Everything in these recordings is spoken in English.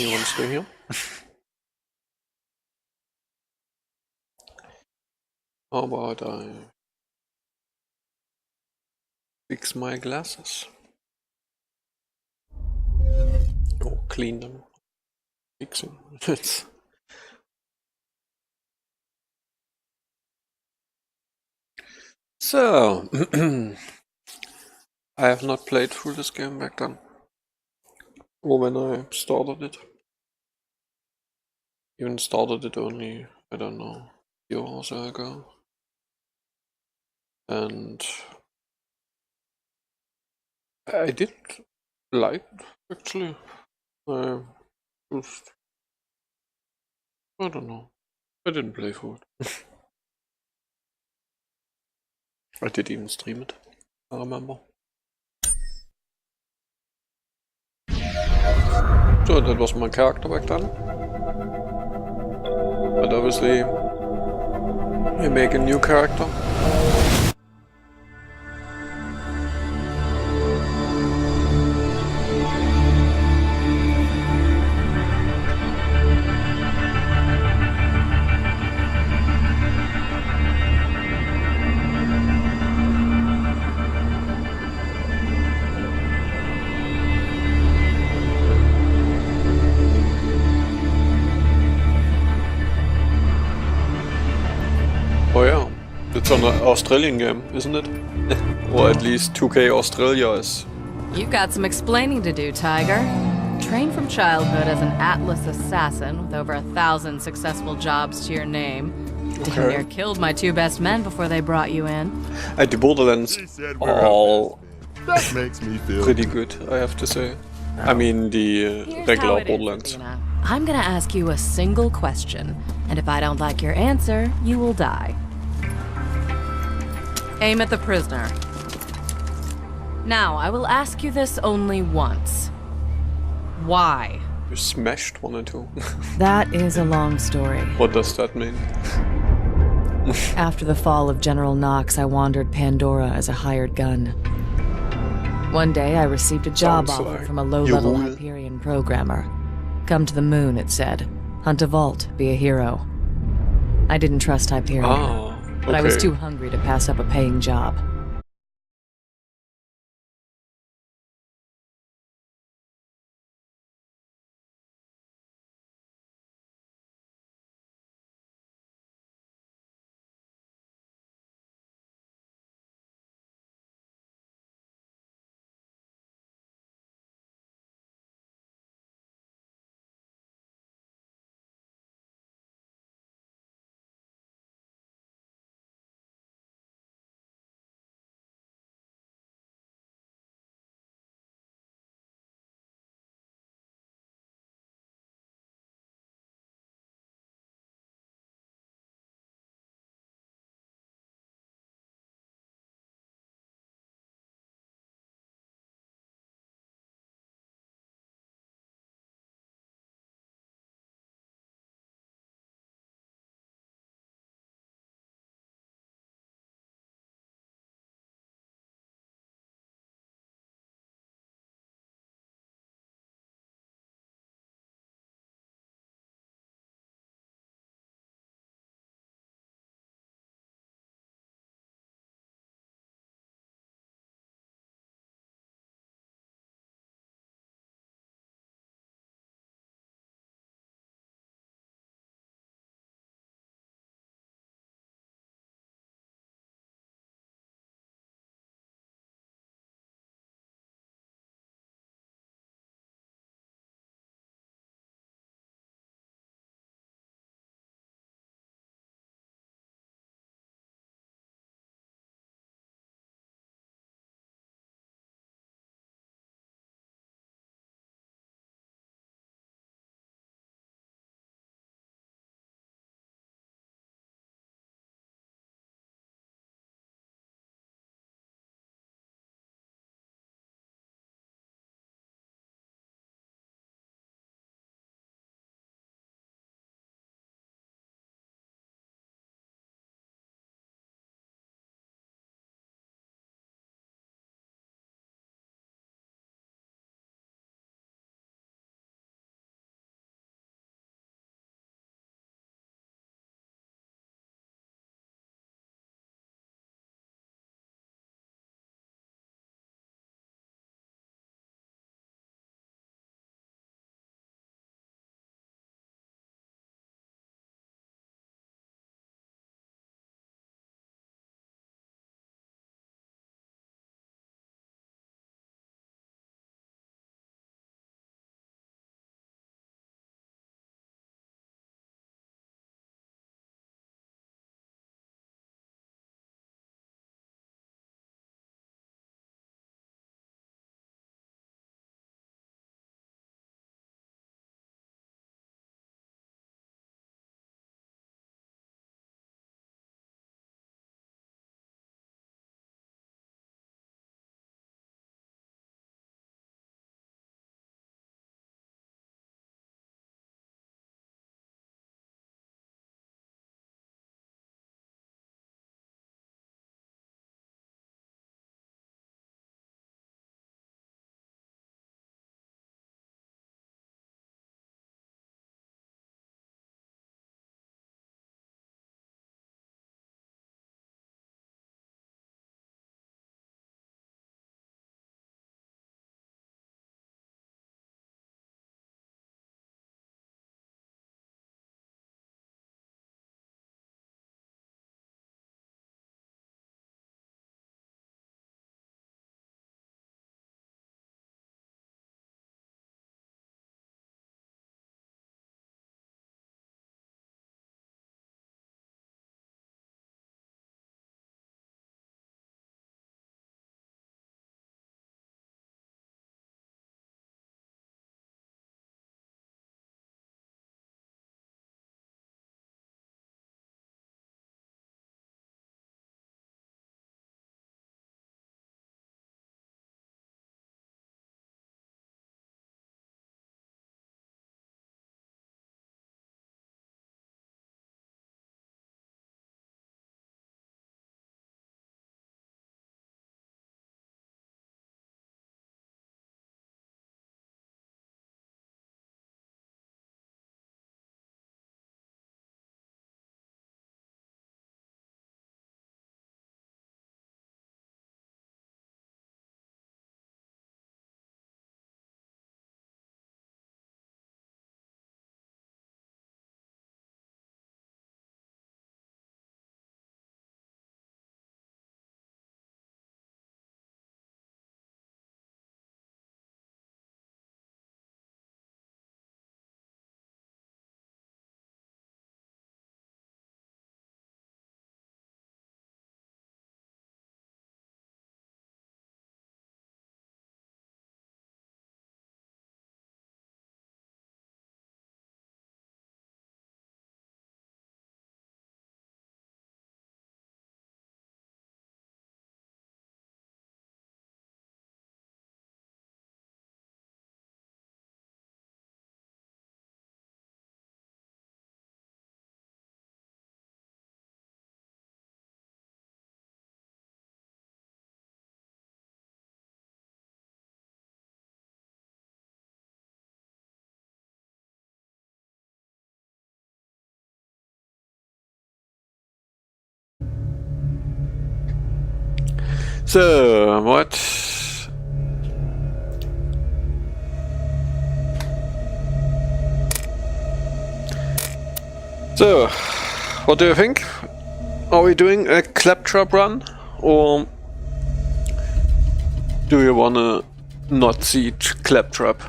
He wants to heal. How about I fix my glasses? Or clean them. Fix them. So, I have not played through this game back then. Or when I started it. Even started it only, I don't know, a year or so ago. And I did like it, actually. I just, I don't know. I didn't play for it. I did even stream it, I remember. So that was my character back then. But obviously, you make a new character. Oh yeah, it's an Australian game, isn't it? Or at least 2K Australia is. You've got some explaining to do, Tiger. Trained from childhood as an Atlas assassin with over 1,000 successful jobs to your name. Damn near killed my 2 best men before they brought you in. The Borderlands all That makes me feel pretty good, I have to say. I mean the regular Borderlands. I'm gonna ask you a single question, and if I don't like your answer, you will die. Aim at the prisoner. Now, I will ask you this only once. Why? You smashed 1 and 2. That is a long story. What does that mean? After the fall of General Knox, I wandered Pandora as a hired gun. One day, I received a job Sounds offer like from a low-level you. Hyperion programmer. Come to the moon, it said. Hunt a vault, be a hero. I didn't trust Hyperion, but I was too hungry to pass up a paying job. So, what? So, what do you think? Are we doing a claptrap run? Or do you wanna not siege claptrap?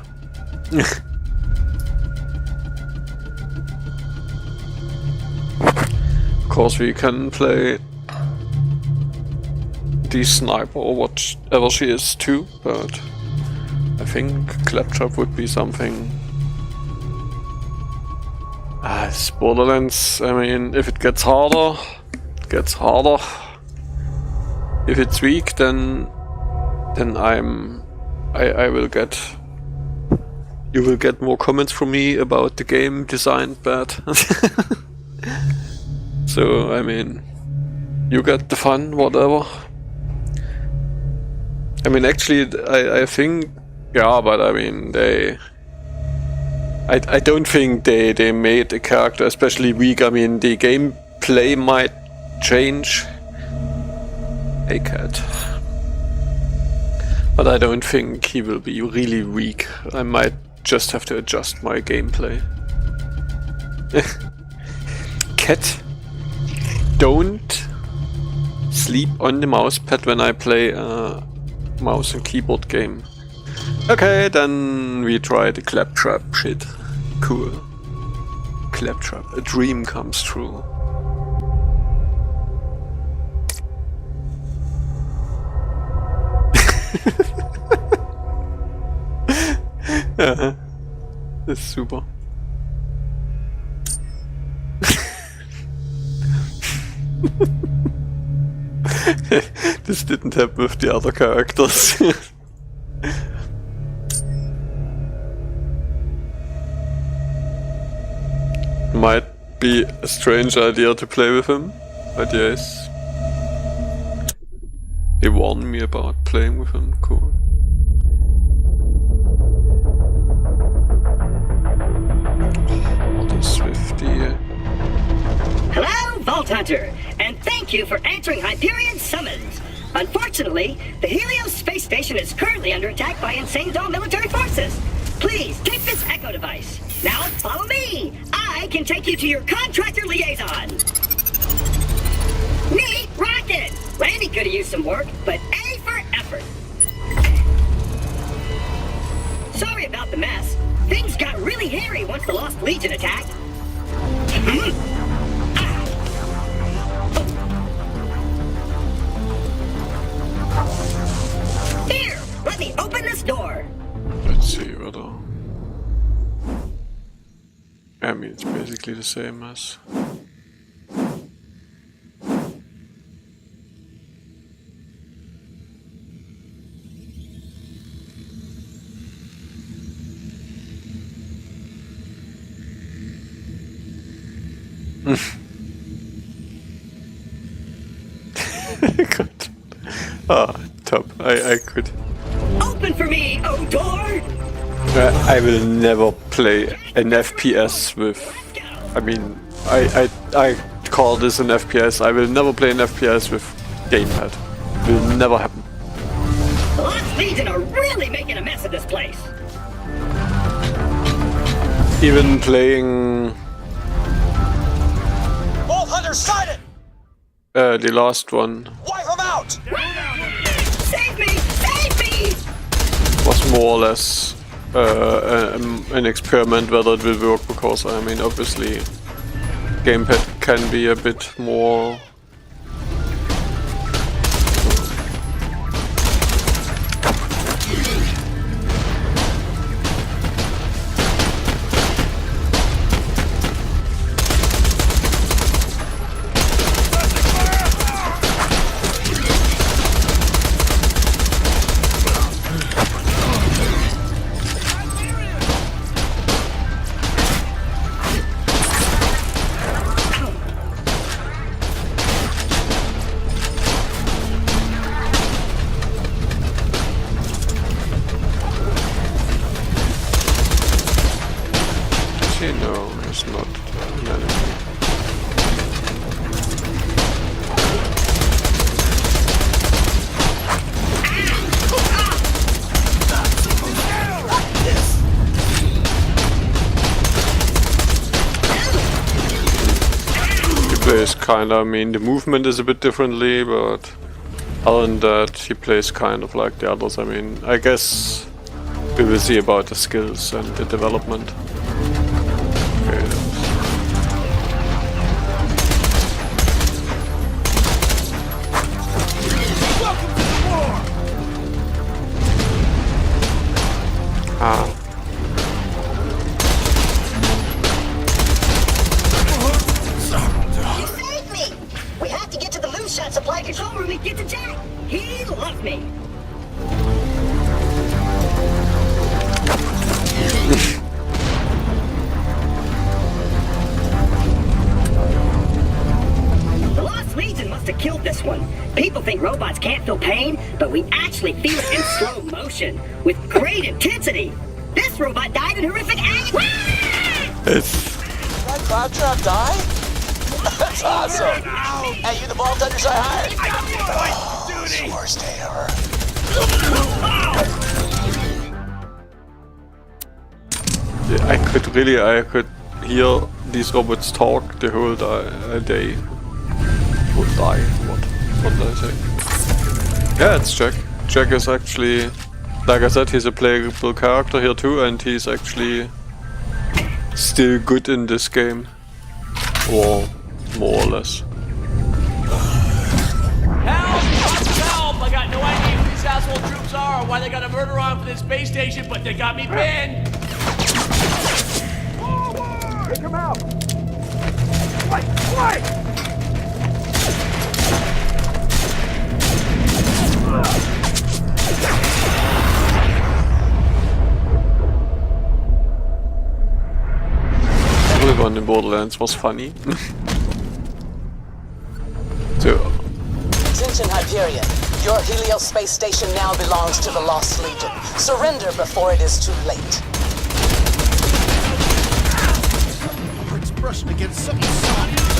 Of course we can play the sniper or whatever she is too, but I think claptrap would be something. It's Borderlands. I mean, if it gets harder, it gets harder. If it's weak, then I will get. You will get more comments from me about the game designed bad. So I mean, you get the fun, whatever. I mean, actually, I think, yeah, but I mean, I don't think they made a character especially weak. I mean, the gameplay might change. Hey, cat. But I don't think he will be really weak. I might just have to adjust my gameplay. Cat, don't sleep on the mousepad when I play a mouse and keyboard game. Okay, then we try the claptrap shit. Cool. Claptrap, a dream comes true. That's super. This didn't happen with the other characters. Might be a strange idea to play with him, but yes. They warned me about playing with him, cool. What is with the... Hello, Vault Hunter, and thank you for answering Hyperion's summons. Unfortunately, the Helios space station is currently under attack by Insane Dome military forces. Please take this echo device. Now follow me. I can take you to your contractor liaison. Neat rocket. Randy could have used some work, but A for effort. Sorry about the mess. Things got really hairy once the Lost Legion attacked. Here, let me open this door. Let's see whether... I mean, it's basically the same as... Good. Ah, top. I could. Open for me, oh door! I will never play an FPS with... I mean, I call this an FPS. I will never play an FPS with gamepad. Will never happen. The Lost Legion are really making a mess of this place. Even playing... Vault Hunter sighted! the last one Wipe them out! Save me! Save me! was more or less an experiment whether it will work, because I mean, obviously gamepad can be a bit more... No, it's not an enemy. plays kinda, I mean, the movement is a bit differently, but other than that, he plays kind of like the others. I mean, I guess we will see about the skills and the development. Okay. Ah. You saved me! We have to get to the moonshot supply control room and get to Jack! He loves me! The Lost Legion must have killed this one. People think robots can't feel pain, but we actually feel it in slow motion, with great intensity. This robot died in horrific agony. It's My Cloudtrap die? That's awesome! Hey, you the Vault Hunters I hired? It's the worst day ever. I could hear these robots talk the whole day. Would die. What did I say? Yeah, it's Jack. Jack is actually, like I said, he's a playable character here too, and he's actually still good in this game. Or more or less. Help! Help! I got no idea who these asshole troops are or why they got a murder on for this space station, but they got me pinned! Forward! Take him out! Fight! Everyone in Borderlands was funny. So, Attention Hyperion. Your Helios space station now belongs to the Lost Legion. Surrender before it is too late. Heart's brushing against something soft.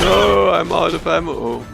no, I'm out of ammo.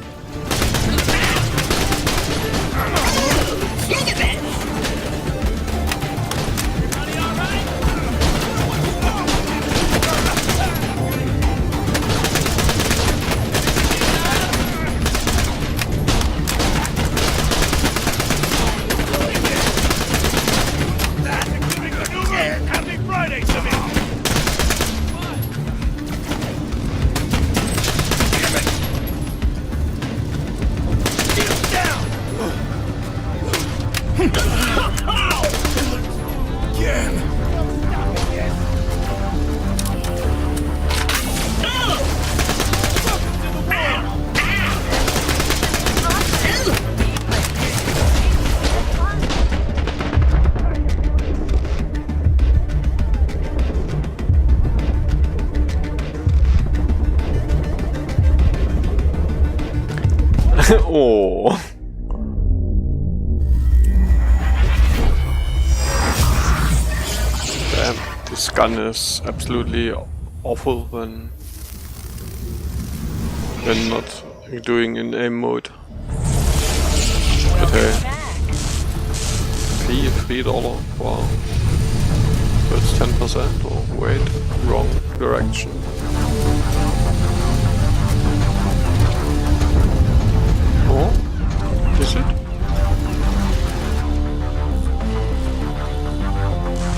Oh. Damn, this gun is absolutely awful when not doing in aim mode. But hey, $3, wow. That's 10%, or wait, wrong direction. Oh, is it?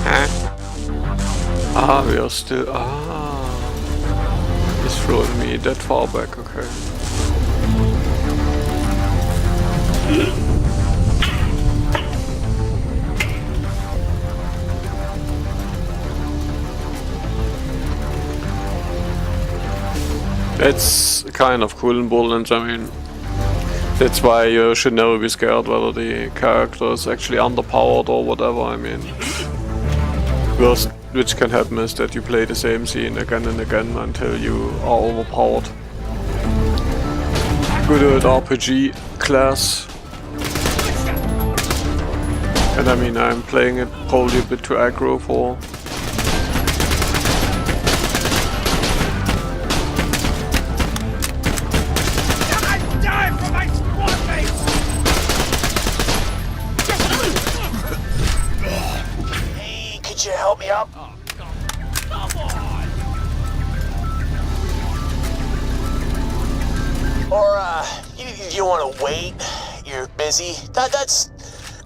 Huh? Ah, we are still. Ah, he's throwing me that far back. Okay. It's kind of cool in Borderlands. I mean, that's why you should never be scared whether the character is actually underpowered or whatever. I mean, worst which can happen is that you play the same scene again and again until you are overpowered. Good old RPG class. And I mean, I'm playing it probably a bit too aggro Can't you help me up? Oh, come on! Or, you want to wait? You're busy? That's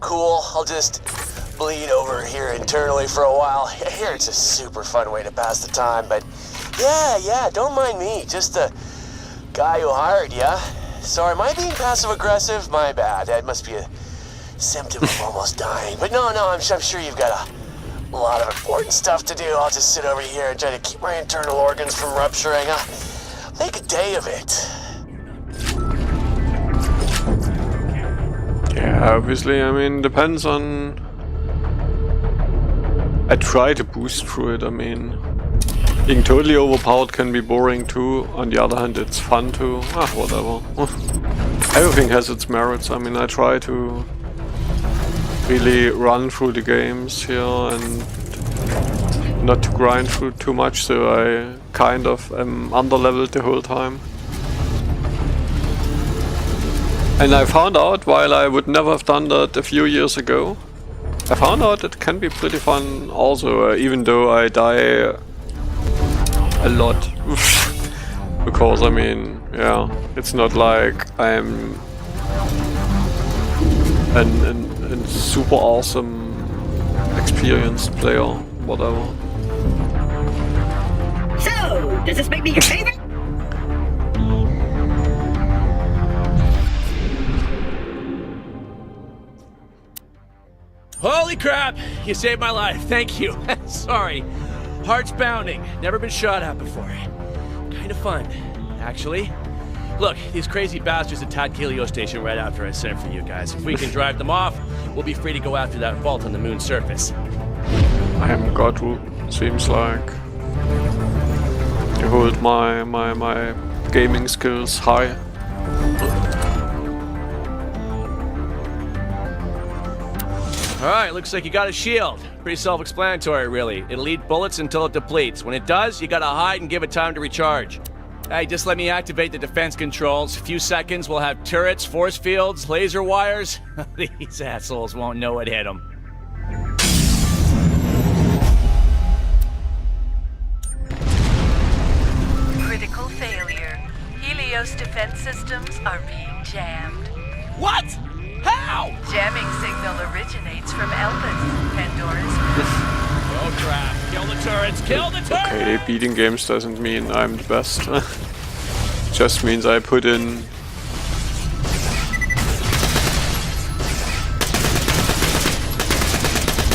cool. I'll just bleed over here internally for a while. Here, it's a super fun way to pass the time, but yeah, don't mind me. Just the guy who hired ya. Sorry, am I being passive-aggressive? My bad. That must be a symptom of almost dying. But no, I'm sure you've got a lot of important stuff to do. I'll just sit over here and try to keep my internal organs from rupturing. Make a day of it. Yeah, obviously, I mean, depends on... I try to boost through it, I mean... Being totally overpowered can be boring too, on the other hand it's fun too, whatever. Everything has its merits, I mean, I try to really run through the games here and not to grind through too much, so I kind of am underleveled the whole time. And I found out, while I would never have done that a few years ago, I found out it can be pretty fun also, even though I die a lot. Because, I mean, yeah, it's not like I'm a super awesome, experienced player, whatever. So, does this make me your favorite? Holy crap! You saved my life. Thank you. Sorry. Heart's pounding. Never been shot at before. Kind of fun, actually. Look, these crazy bastards attacked Helio Station right after I sent for you guys. If we can drive them off, we'll be free to go after that vault on the moon's surface. I am Godru, seems like. I hold my gaming skills high. Alright, looks like you got a shield. Pretty self-explanatory, really. It'll eat bullets until it depletes. When it does, you gotta hide and give it time to recharge. Hey, just let me activate the defense controls. A few seconds, we'll have turrets, force fields, laser wires. These assholes won't know what hit them. Critical failure. Helios defense systems are being jammed. What? How? Jamming signal originates from Elpis, Pandora's. Oh crap. Kill the turrets! Kill the turrets! Okay, beating games doesn't mean I'm the best. Just means I put in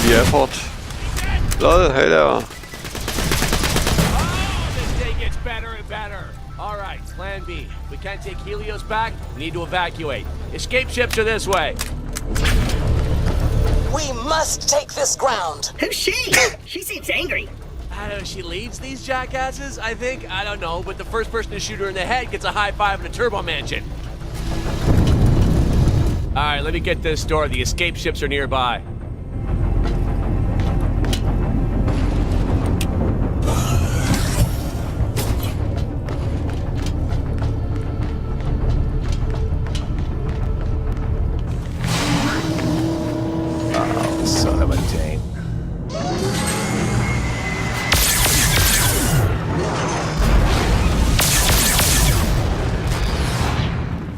the effort. Lol, hey there. Oh, this day gets better and better. Alright, plan B. We can't take Helios back, we need to evacuate. Escape ships are this way. We must take this ground. Who's she? She seems angry. I don't know, she leads these jackasses, I think? I don't know, but the first person to shoot her in the head gets a high five in a turbo mansion. Alright, let me get this door. The escape ships are nearby. Son of a taint.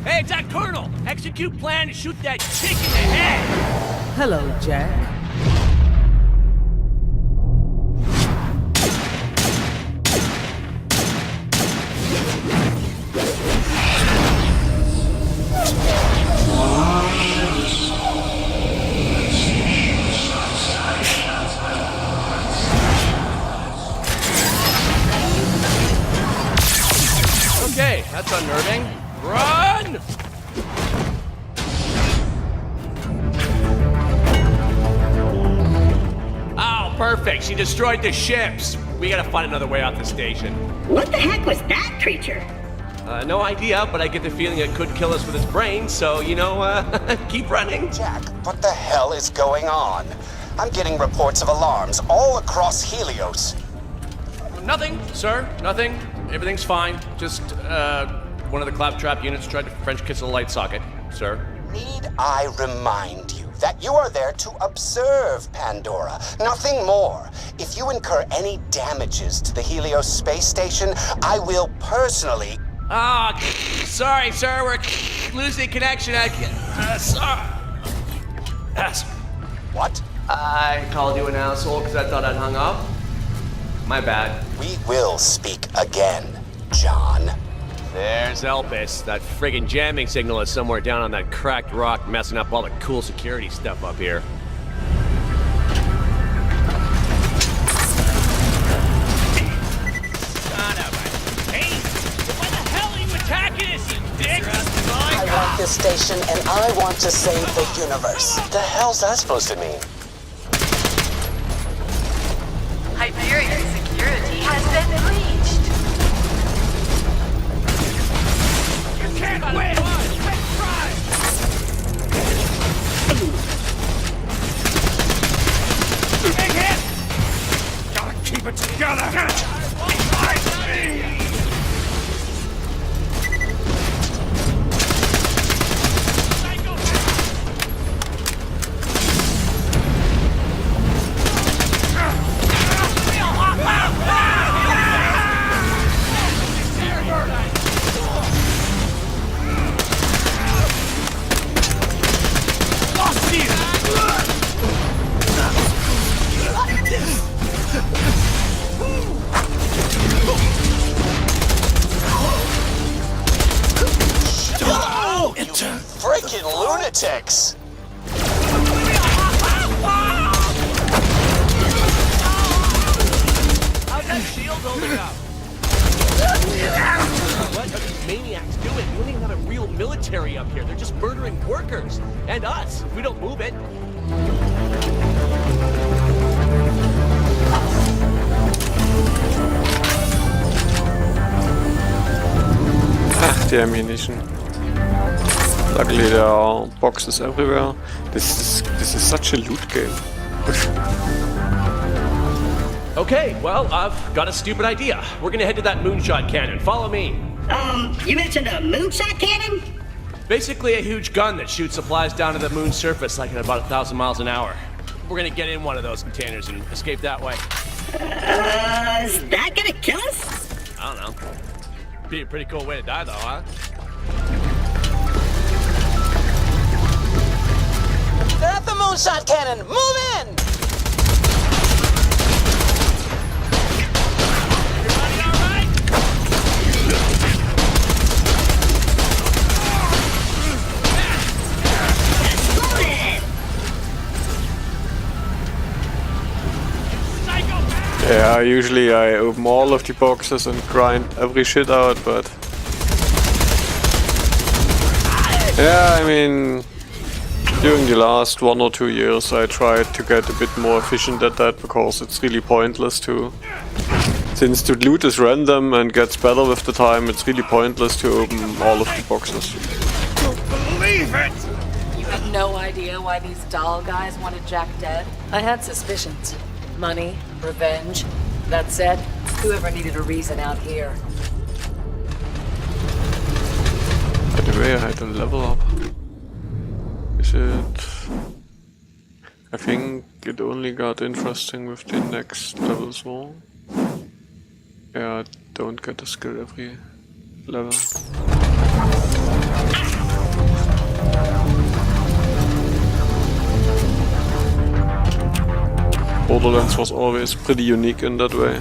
Hey, it's that Colonel! Execute plan to shoot that chick in the head! Hello, Jack. Okay, that's unnerving. Run! Oh, perfect. She destroyed the ships. We gotta find another way out the station. What the heck was that creature? No idea, but I get the feeling it could kill us with its brain, so, you know, keep running. Jack, what the hell is going on? I'm getting reports of alarms all across Helios. Nothing, sir. Nothing. Everything's fine. Just, one of the claptrap units tried to French kiss a light socket, sir. Need I remind you that you are there to observe Pandora. Nothing more. If you incur any damages to the Helios space station, I will personally... Ah, sorry, sir. We're losing connection. Sorry. What? I called you an asshole because I thought I'd hung up. My bad. We will speak again, John. There's Elpis. That friggin' jamming signal is somewhere down on that cracked rock, messing up all the cool security stuff up here. Son of a... Hey! Why the hell are you attacking us, you dick? I want this station, and I want to save the universe. What the hell's that supposed to mean? Hyperion security has been breached. You can't win! Let's try! Big hit! Gotta keep it together! Freaking lunatics! How's that shield holding up? What are these maniacs doing? We don't even have a real military up here. They're just murdering workers. And us, if we don't move it. Ah, the ammunition. Luckily there are boxes everywhere. This is such a loot game. Okay, well, I've got a stupid idea. We're gonna head to that moonshot cannon. Follow me. You mentioned a moonshot cannon? Basically a huge gun that shoots supplies down to the moon's surface like at about 1,000 miles an hour. We're gonna get in one of those containers and escape that way. Is that gonna kill us? I don't know. Be a pretty cool way to die though, huh? They're at the moonshot cannon! Move in! Everybody all right? Exploded! Yeah, usually I open all of the boxes and grind every shit out, but... Yeah, I mean... During the last 1 or 2 years I tried to get a bit more efficient at that, because it's really pointless to... Since the loot is random and gets better with the time, it's really pointless to open all of the boxes. Don't believe it! You have no idea why these doll guys wanted Jack dead? I had suspicions. Money, revenge. That said, whoever needed a reason out here. By the way, I had a level up. Is it... I think it only got interesting with the next levels more. Yeah, I don't get a skill every level. Borderlands was always pretty unique in that way.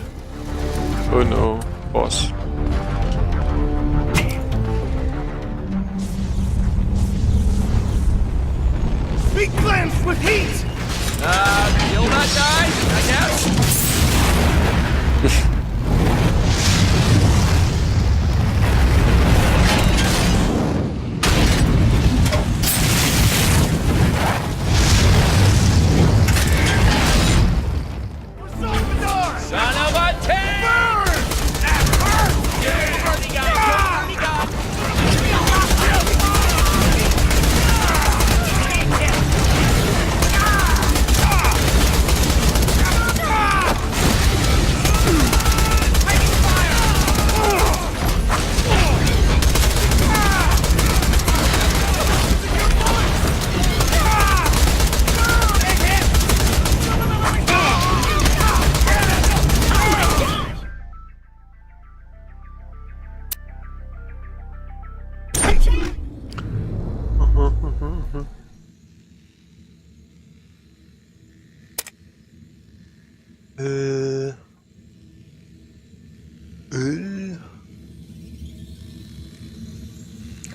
Oh no, boss. Be cleansed with heat! You'll not die, I guess? Son of a tank!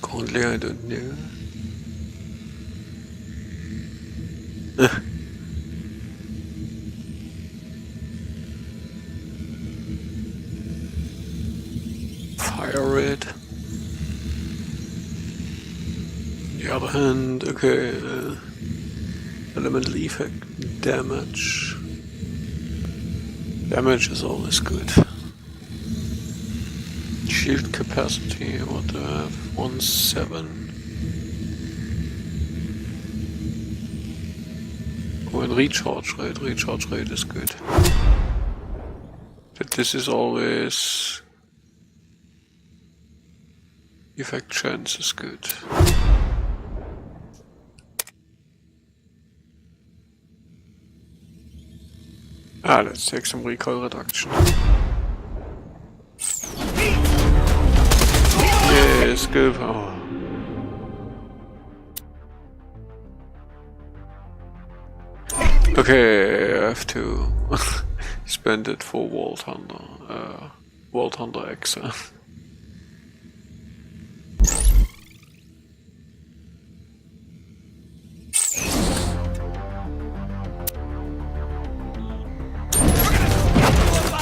Currently I don't know. Fire it. The other hand, okay. Elemental effect, damage. Damage is always good. Shield capacity, what do I have? 1.7. Oh, and recharge rate is good. But this is always... Effect chance is good. Let's take some recoil reduction. Yes, good. Oh. Okay, I have to spend it for Vault Hunter X.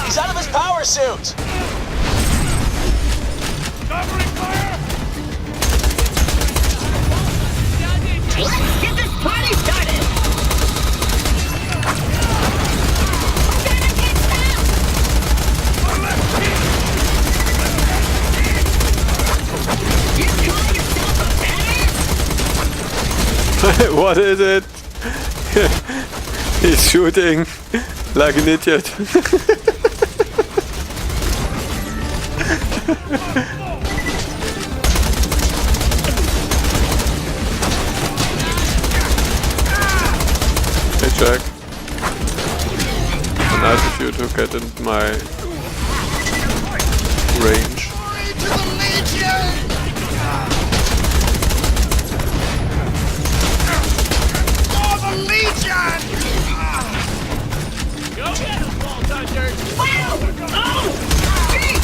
He's out of his power suit! Covering fire! Let's get this party started! You call yourself a badass? What is it? He's shooting like an idiot. Hey Jack. Nice of you to get in my range. To the Legion! For the Legion! Go get him, Vault Hunter! Wow! Oh! Jeez!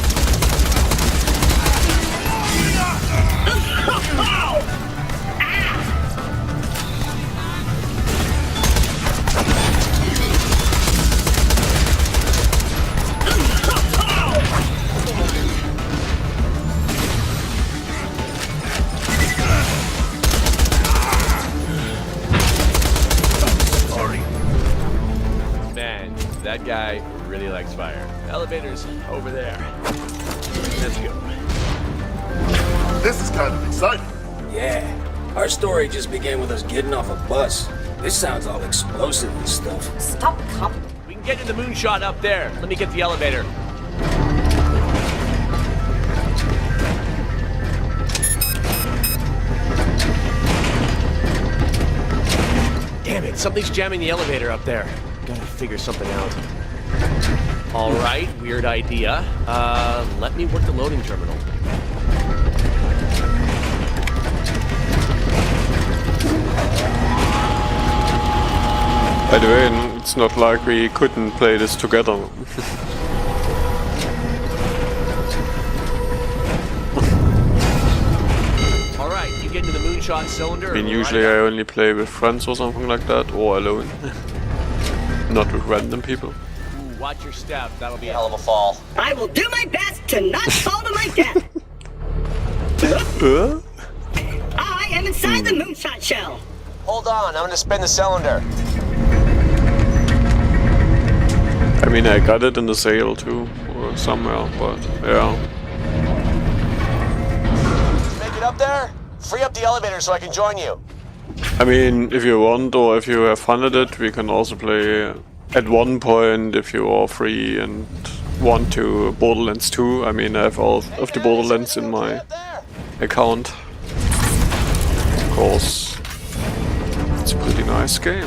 Man, that guy really likes fire. Elevator's over there. Let's go. This is kind of exciting. Yeah, our story just began with us getting off a bus. This sounds all explosive and stuff. Stop coming. We can get to the moonshot up there. Let me get the elevator. Damn it, something's jamming the elevator up there. Gotta figure something out. Alright, weird idea. Let me work the loading terminal. By the way, it's not like we couldn't play this together. Alright, you get into the moonshot cylinder. I mean, usually I only play with friends or something like that, or alone. Not with random people. Ooh, watch your step, that'll be A hell of a fall. I will do my best to not fall to my death. I am inside the moonshot shell. Hold on, I'm gonna spin the cylinder. I mean, I got it in the sale too, or somewhere, but yeah. Make it up there? Free up the elevator so I can join you. I mean, if you want, or if you have funded it, we can also play at one point if you are free and want to Borderlands 2. I mean, I have all of the Borderlands in my account. Of course, it's a pretty nice game.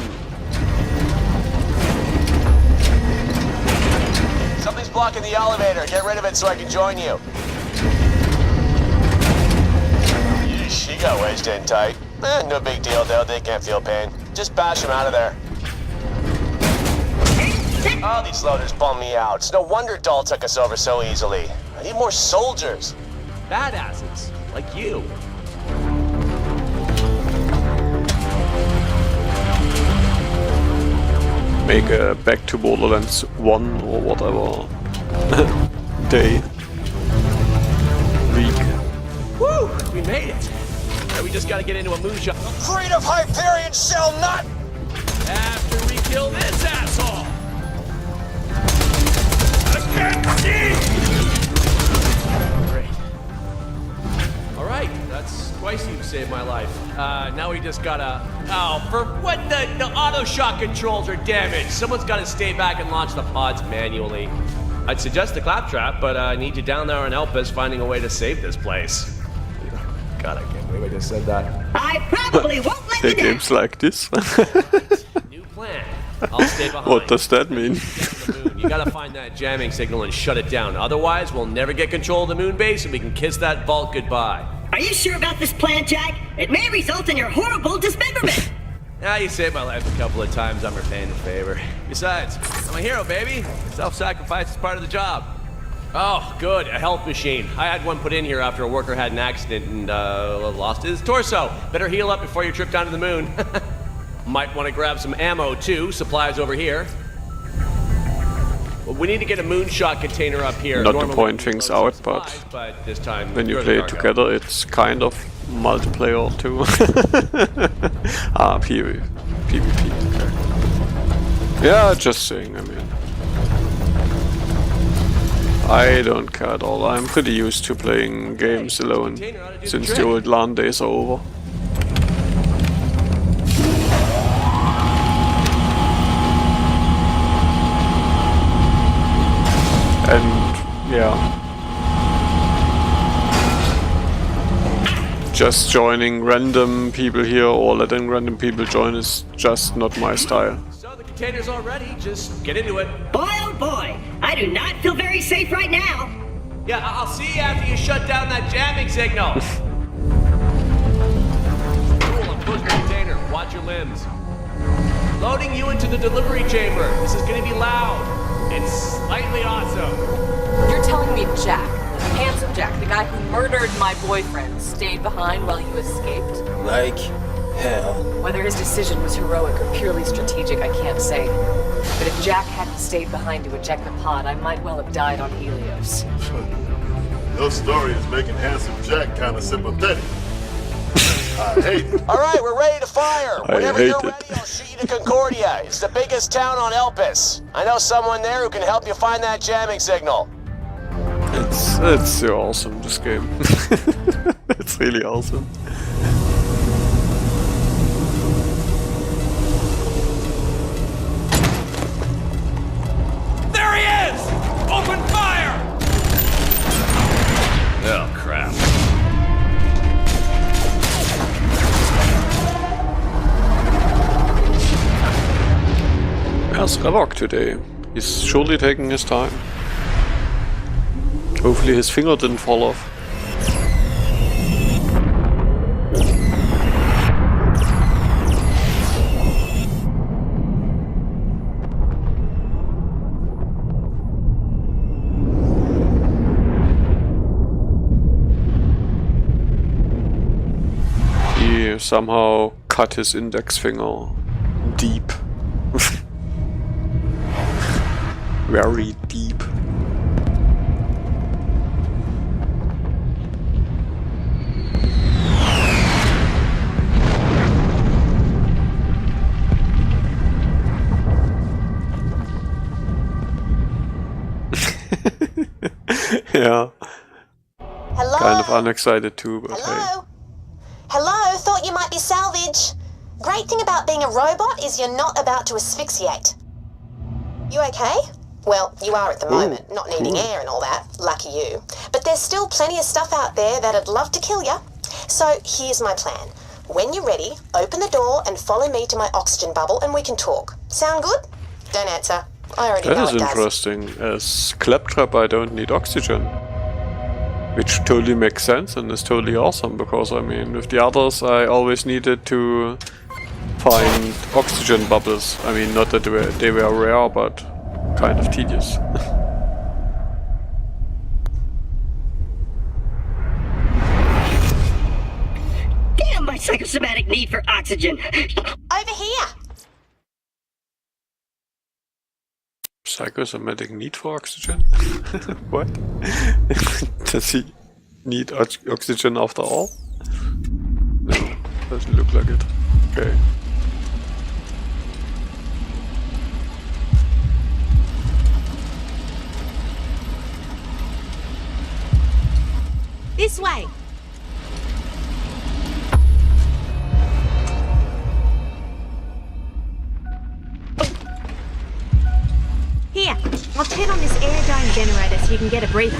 Something's blocking the elevator. Get rid of it so I can join you. Yeesh, she got wedged in tight. No big deal though, they can't feel pain. Just bash him out of there. Oh, these loaders bum me out. It's no wonder Dahl took us over so easily. I need more soldiers. Badasses, like you. Make a back to Borderlands 1 or whatever day. Week. Woo! We made it. Now we just gotta get into a moonshot. Creed of Hyperion shall not... After we kill this asshole! Great. Alright, that's twice you've saved my life. Now we just gotta... Oh, for what the auto shot controls are damaged. Someone's gotta stay back and launch the pods manually. I'd suggest the claptrap, but I need you down there and help us finding a way to save this place. God, I can't believe I just said that. I probably won't let you down. Games like this. New plan. I'll stay behind. What does that mean? You gotta find that jamming signal and shut it down. Otherwise, we'll never get control of the moon base and we can kiss that vault goodbye. Are you sure about this plan, Jack? It may result in your horrible dismemberment. Now you saved my life a couple of times, I'm repaying the favor. Besides, I'm a hero, baby. Self-sacrifice is part of the job. Oh, good, a health machine. I had one put in here after a worker had an accident and lost his torso. Better heal up before your trip down to the moon. Might want to grab some ammo too, supplies over here. Well, we need to get a moonshot container up here. Not to point things out, but this time when you play it together, it's kind of multiplayer too. PvP. Okay. Yeah, just saying. I mean, I don't care at all. I'm pretty used to playing games alone since the old LAN days are over. And yeah, just joining random people here or letting random people join is just not my style. So the container's all ready, just get into it. Boy, oh boy, I do not feel very safe right now. Yeah, I'll see you after you shut down that jamming signal. Cool, I'm pushing the container. Watch your limbs. Loading you into the delivery chamber. This is gonna be loud. It's slightly awesome. You're telling me Jack, handsome Jack, the guy who murdered my boyfriend, stayed behind while you escaped? Like hell. Whether his decision was heroic or purely strategic, I can't say. But if Jack hadn't stayed behind to eject the pod, I might well have died on Helios. Your story is making Handsome Jack kind of sympathetic. I hate it. All right, we're ready to fire. Whenever you're hate it. ready, I'll shoot you to Concordia. It's the biggest town on Elpis. I know someone there who can help you find that jamming signal. It's so awesome, this game. It's really awesome. There he is! Open fire! Oh, crap. There's Revok today. He's surely taking his time. Hopefully his finger didn't fall off. He somehow cut his index finger deep. Very deep. Yeah. Hello? Kind of unexcited too, but hey. Hello? Hello? Thought you might be salvage. Great thing about being a robot is you're not about to asphyxiate. You okay? Well, you are at the moment, not needing air and all that. Lucky you. But there's still plenty of stuff out there that'd love to kill you. So here's my plan. When you're ready, open the door and follow me to my oxygen bubble and we can talk. Sound good? Don't answer. I already know That is it does. interesting. As Claptrap I don't need oxygen. Which totally makes sense and is totally awesome, because I mean, with the others I always needed to find oxygen bubbles. I mean, not that they were rare, but kind of tedious. Damn my psychosomatic need for oxygen! Over here! Psychosomatic need for oxygen? What? Does he need oxygen after all? No, doesn't look like it. Okay. This way! Here, I'll turn on this air dome generator so you can get a breather.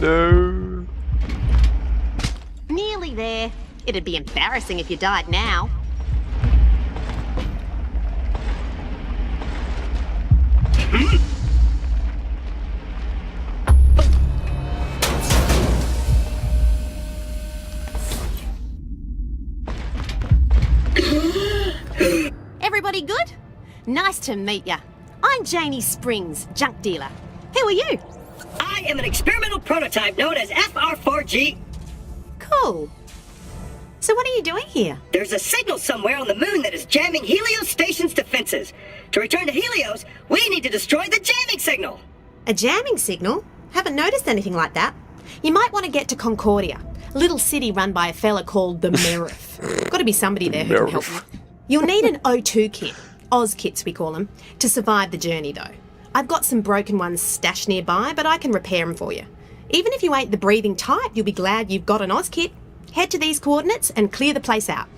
No. Nearly there. It'd be embarrassing if you died now. Everybody good? Nice to meet ya. I'm Janie Springs, junk dealer. Who are you? I am an experimental prototype known as FR4G. Cool. So what are you doing here? There's a signal somewhere on the moon that is jamming Helios Station's defenses. To return to Helios, we need to destroy the jamming signal. A jamming signal? Haven't noticed anything like that. You might want to get to Concordia, a little city run by a fella called the Merif. Got to be somebody there who can help you. You'll need an O2 kit, Oz kits we call them, to survive the journey though. I've got some broken ones stashed nearby, but I can repair them for you. Even if you ain't the breathing type, you'll be glad you've got an Oz kit. Head to these coordinates and clear the place out.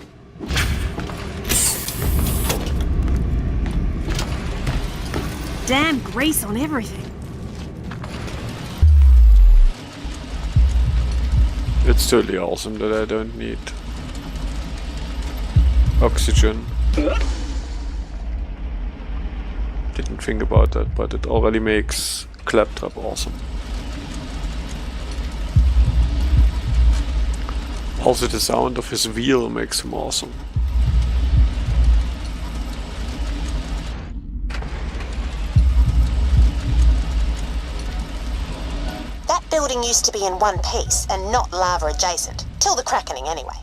Damn grease on everything. It's totally awesome that I don't need oxygen. Didn't think about that, but it already makes Claptrap awesome. Also the sound of his wheel makes him awesome. That building used to be in one piece and not lava adjacent. Till the crackening anyway.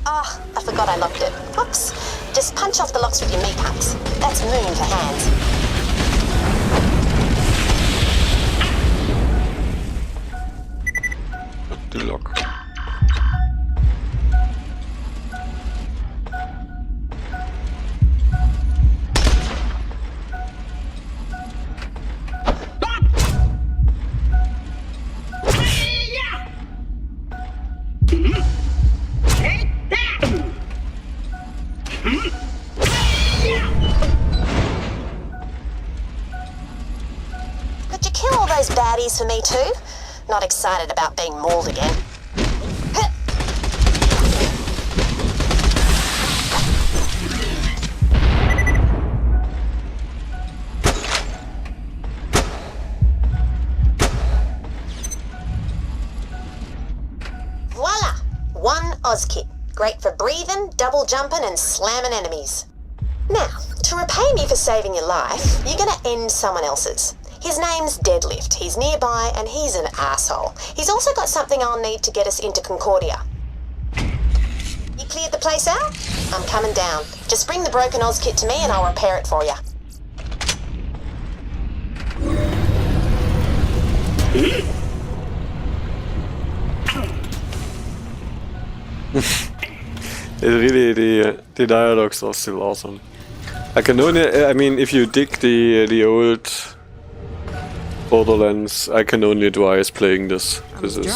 Ah, I forgot I locked it. Whoops. Just punch off the locks with your meat hooks. That's moon for hands. The lock. Could you kill all those baddies for me too? Not excited about being mauled again. Voila! One Oz kit. Great for breathing, double jumping and slamming enemies. Now, to repay me for saving your life, you're gonna end someone else's. His name's Deadlift. He's nearby and he's an asshole. He's also got something I'll need to get us into Concordia. You cleared the place out? I'm coming down. Just bring the broken Oz kit to me and I'll repair it for you. The dialogues are still awesome. I mean, if you dig the old Borderlands, I can only advise playing this. This is...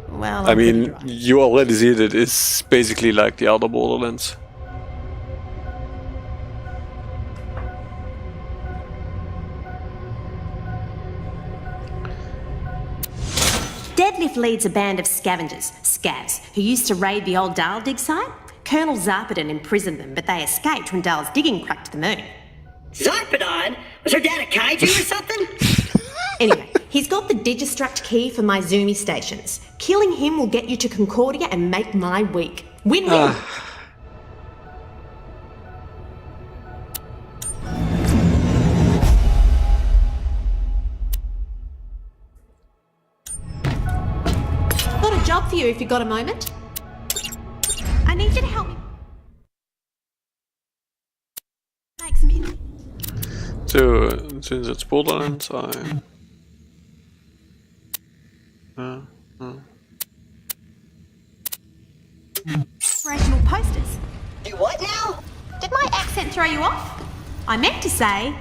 Well, I mean, you already see that it's basically like the other Borderlands. Deadlift leads a band of scavengers, scavs, who used to raid the old Dahl dig site. Colonel Zarpedon imprisoned them, but they escaped when Dahl's digging cracked the moon. Zarpedon? Was her dad a kaiju or something? Anyway, he's got the Digistruct key for my Zoomy stations. Killing him will get you to Concordia and make my week. Win-win. Got a job for you if you've got a moment. I need you to help me. Make some So, since it's Borderlands, inspirational posters. Do what now? Did my accent throw you off? I meant to say,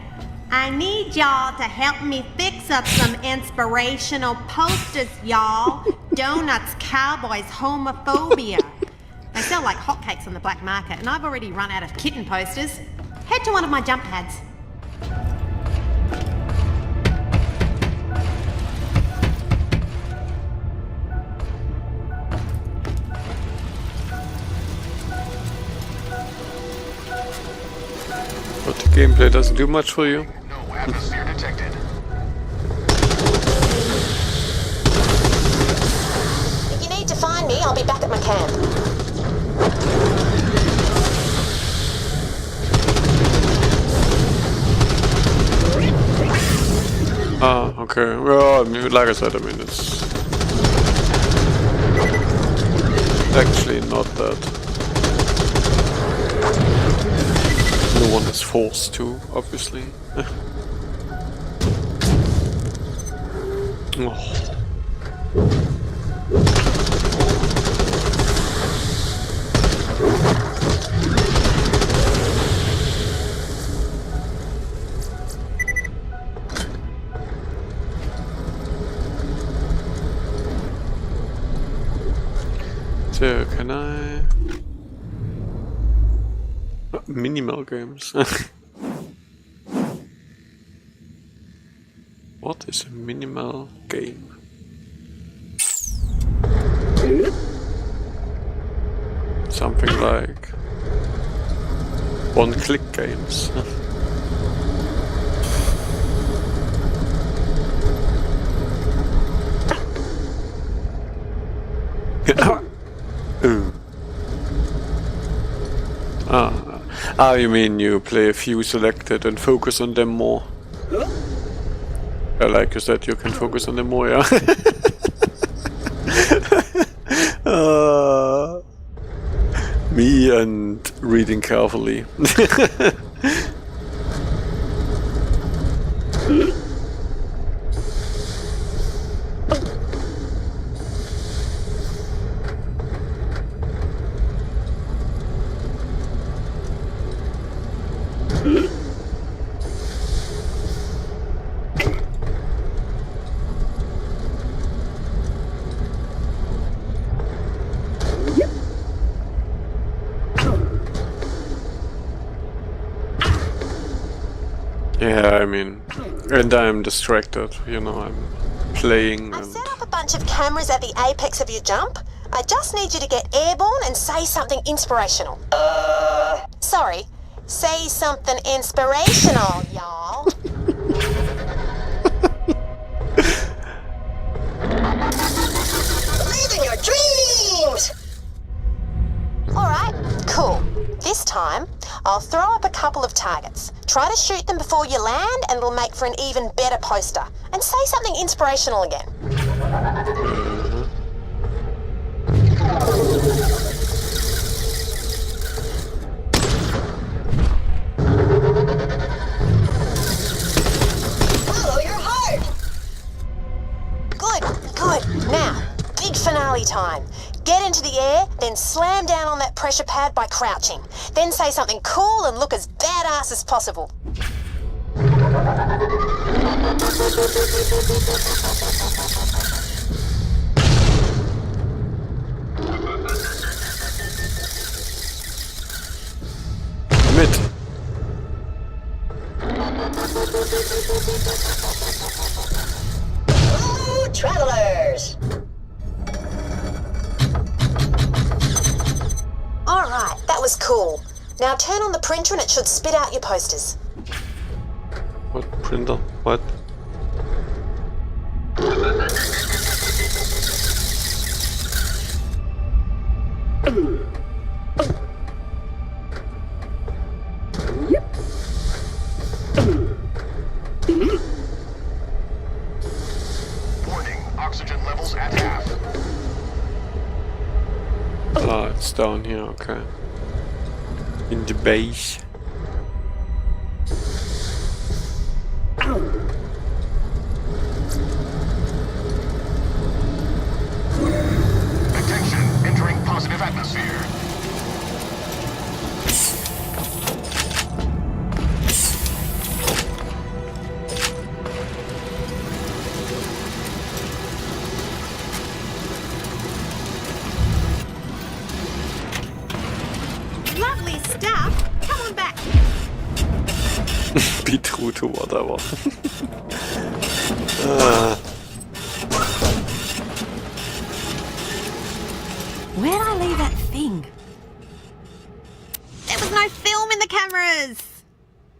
I need y'all to help me fix up some inspirational posters, y'all. Donuts, cowboys, homophobia. They sell like hotcakes on the black market, and I've already run out of kitten posters. Head to one of my jump pads. but the gameplay doesn't do much for you. No atmosphere detected. If you need to find me, I'll be back at my camp. Ah, okay. Well, I mean, like I said, I mean, it's actually not that. No one is forced to, obviously. Oh. So, can I... Minimal games. What is a minimal game? Something like one-click games. You mean you play a few selected and focus on them more? Like you said, you can focus on them more, yeah. Me and reading carefully. Yeah, I mean, and I'm distracted, you know, I'm playing I've and... set up a bunch of cameras at the apex of your jump. I just need you to get airborne and say something inspirational. Sorry, say something inspirational, y'all. Believe in your dreams! Alright, cool. This time, I'll throw up a couple of targets. Try to shoot them before you land and it'll make for an even better poster. And say something inspirational again. Follow your heart! Good, good. Now, big finale time. Get into the air, then slam down on that pressure pad by crouching. Then say something cool and look as badass as possible. Mit. Hello, travelers! was cool. Now turn on the printer and it should spit out your posters. What printer? What? Warning, oxygen levels at half. Ah, it's down here, okay. In the base. Attention, entering positive atmosphere. Lovely stuff. Come on back. Be true to whatever. Where'd I leave that thing? There was no film in the cameras.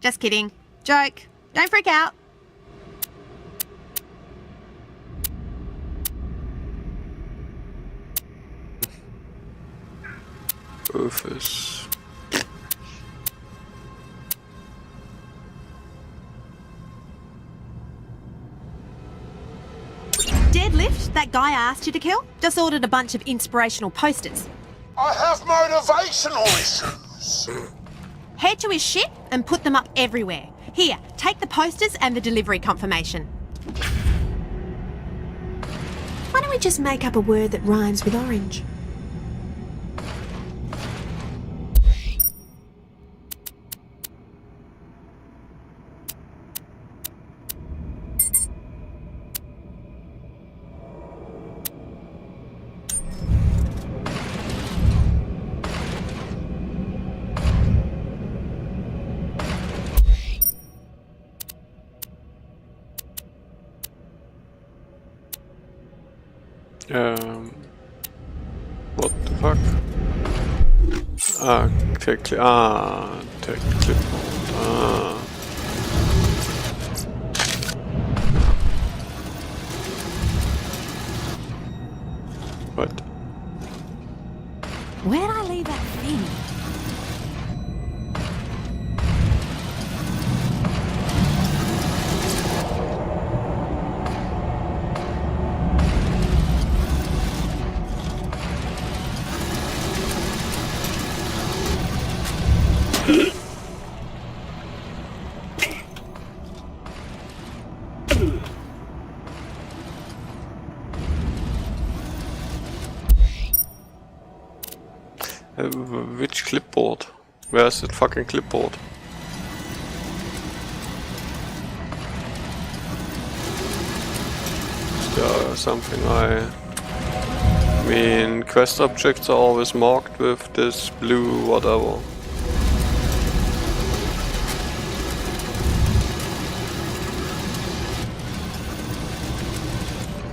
Just kidding. Joke. Don't freak out. Office. Deadlift, that guy I asked you to kill, just ordered a bunch of inspirational posters. I have motivational issues. Head to his ship and put them up everywhere. Here, take the posters and the delivery confirmation. Why don't we just make up a word that rhymes with orange? What the fuck? Take clipboard. What? Where'd I leave that thing? Which clipboard? Where's that fucking clipboard? Is there something I mean, quest objects are always marked with this blue whatever.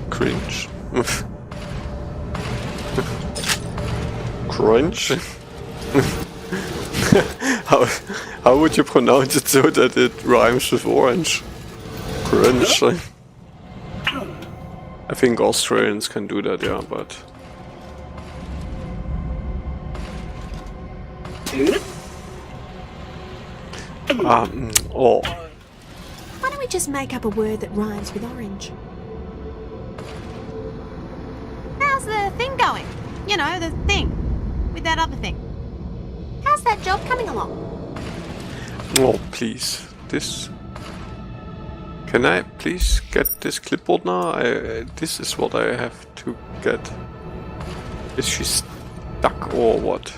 Cringe. Crunch? how would you pronounce it so that it rhymes with orange? Crunch. I think Australians can do that, yeah, but... oh. Why don't we just make up a word that rhymes with orange? How's the thing going? You know, the thing. With that other thing. How's that job coming along? Oh, please. This... Can I please get this clipboard now? This is what I have to get. Is she stuck or what?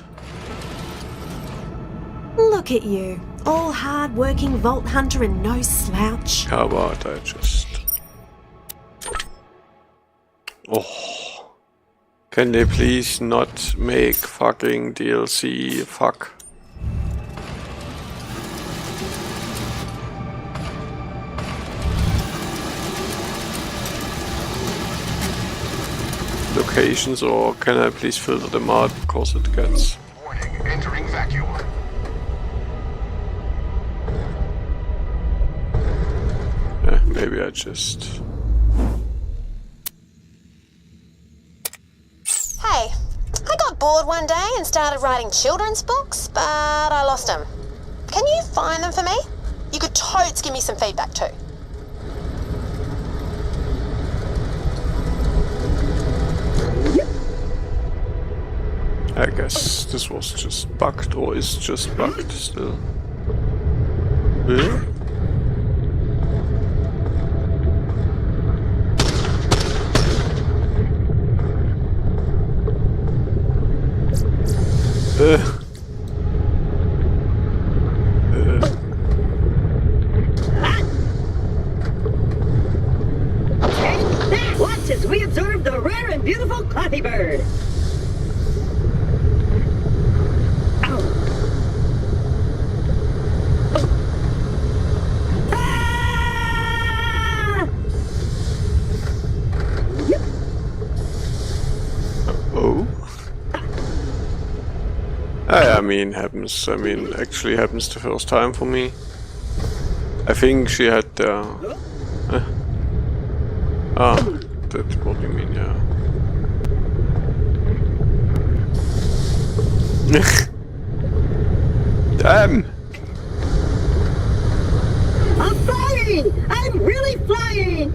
Look at you. All hard-working Vault Hunter and no slouch. How about I just... Oh... Can they please not make fucking DLC? Fuck. Locations, or can I please filter them out because it gets... Warning, Entering vacuum. Maybe I just... Hey, I got bored one day and started writing children's books, but I lost them. Can you find them for me? You could totes give me some feedback too. I guess this was just bugged, or is just bugged still. Watch as we observe the rare and beautiful Clappy Bird. I mean, happens. I mean, actually happens the first time for me. I think she had that's what you mean, yeah. Damn! I'm flying! I'm really flying!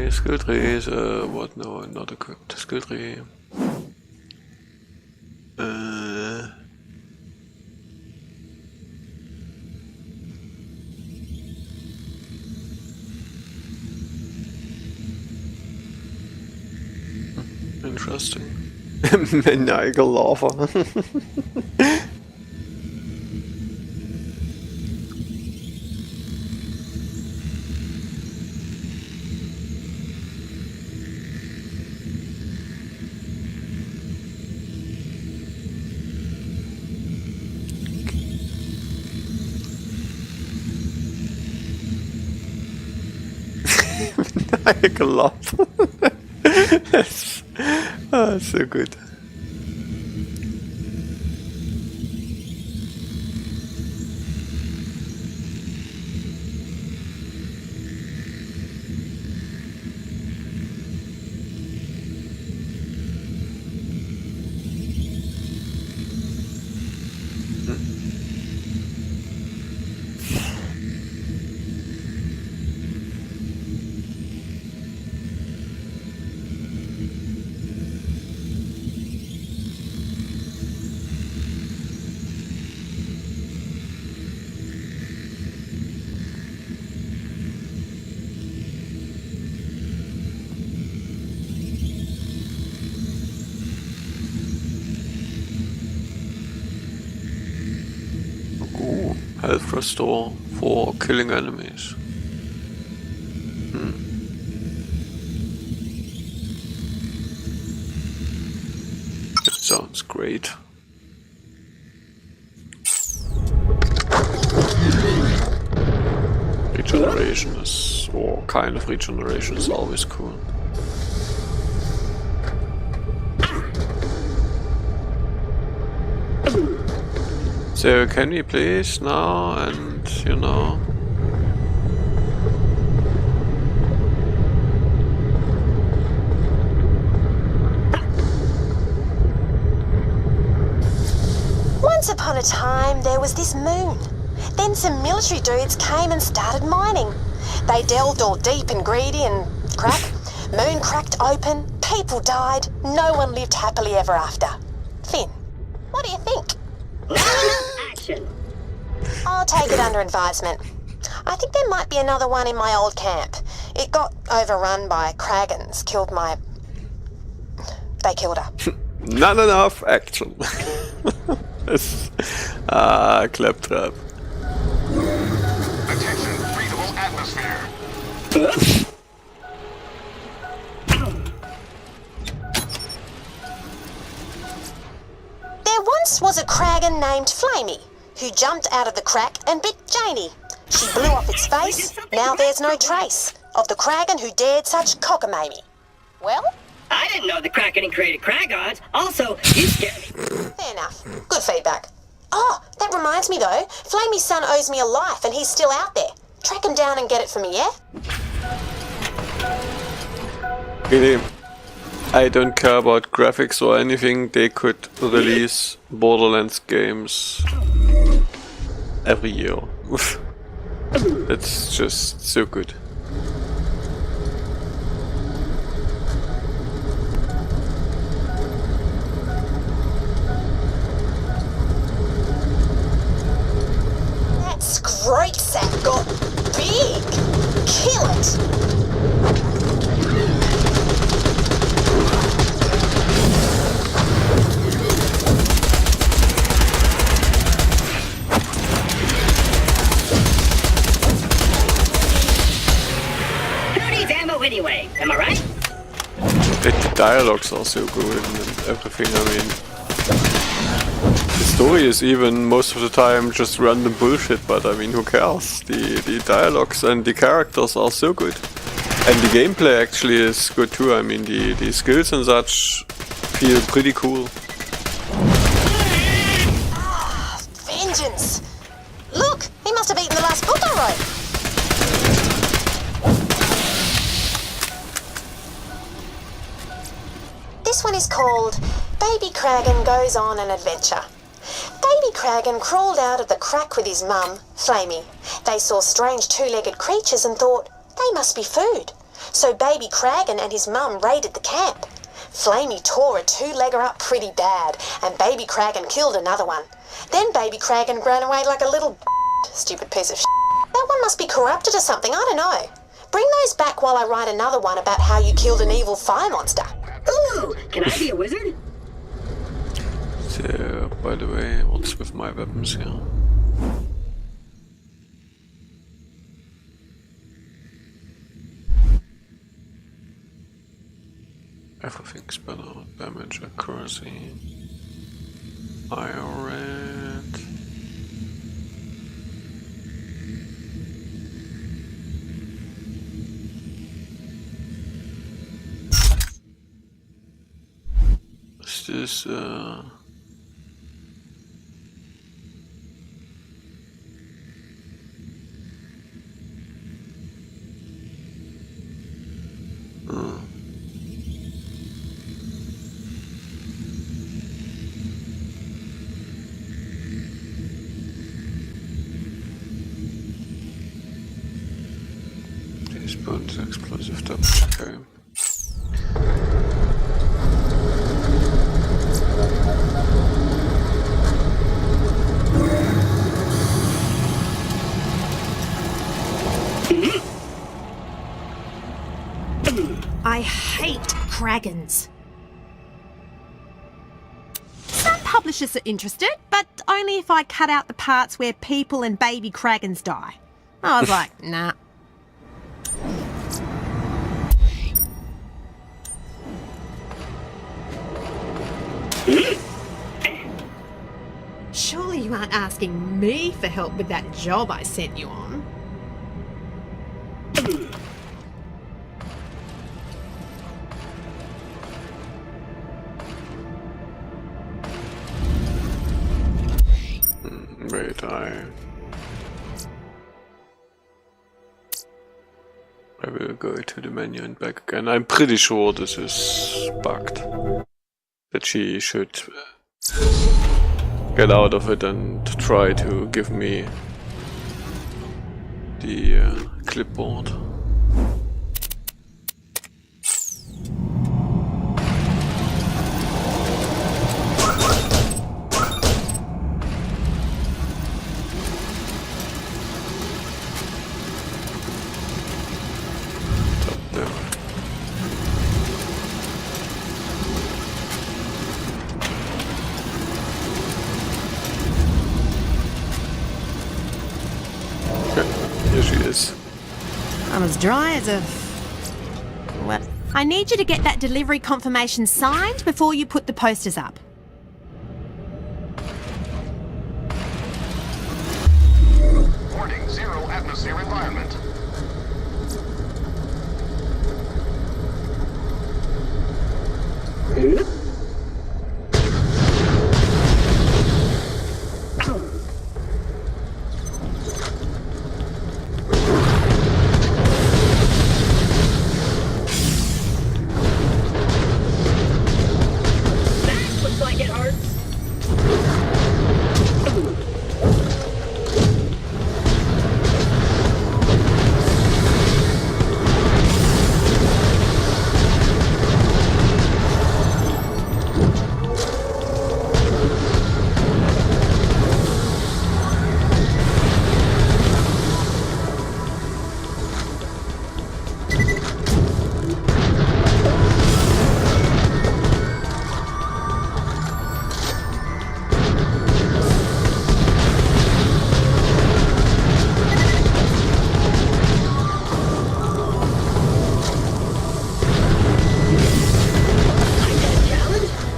Skill tree is what? No, not equipped. Skill tree. Interesting. Maniacal lava. Maniacal lava. That's so good. Health restore for killing enemies. That sounds great. Regeneration is, or kind of regeneration is always cool. So can we please now, and you know... Once upon a time, there was this moon. Then some military dudes came and started mining. They delved all deep and greedy and crap. Moon cracked open, people died, no one lived happily ever after. Finn, what do you think? Action. I'll take it under advisement. I think there might be another one in my old camp. It got overrun by Kragans, They killed her. Not enough action. Claptrap. Attention, breathable atmosphere. There once was a Kragan named Flamey, who jumped out of the crack and bit Janie. She blew off its face. Now there's no trace of the Kragan who dared such cockamamie. Well? I didn't know the Kraken created Kragons. Also, you scared me. Fair enough. Good feedback. Oh, that reminds me though. Flamey's son owes me a life and he's still out there. Track him down and get it for me, yeah? Really, I don't care about graphics or anything. They could release Borderlands games every year. It's just so good. That scrote sack got big. Kill it. Anyway, am I right? The dialogues are so good and everything. I mean, the story is even most of the time just random bullshit, but I mean, who cares? The dialogues and the characters are so good, and the gameplay actually is good too. I mean, the skills and such feel pretty cool. Vengeance! Look, he must have eaten the last book I wrote. This one is called Baby Kragan Goes on an Adventure. Baby Kragan crawled out of the crack with his mum, Flamey. They saw strange two-legged creatures and thought they must be food. So Baby Kragan and his mum raided the camp. Flamey tore a two-legger up pretty bad, and Baby Kragan killed another one. Then Baby Kragan ran away like a little stupid piece of shit. That one must be corrupted or something, I don't know. Bring those back while I write another one about how you killed an evil fire monster. Ooh, can I be a wizard? So, by the way, what's with my weapons here? Everything's better. Damage, accuracy. Iron red. Is this these buttons explosive damage, okay. I hate Kragans. Some publishers are interested, but only if I cut out the parts where people and baby Kragans die. I was like, nah. Surely you aren't asking me for help with that job I sent you on. Wait, I will go to the menu and back again. I'm pretty sure this is bugged. That she should get out of it and try to give me the clipboard. I'm as dry as a... Well, I need you to get that delivery confirmation signed before you put the posters up. Warning, 0 atmosphere environment. That looks like it hurts.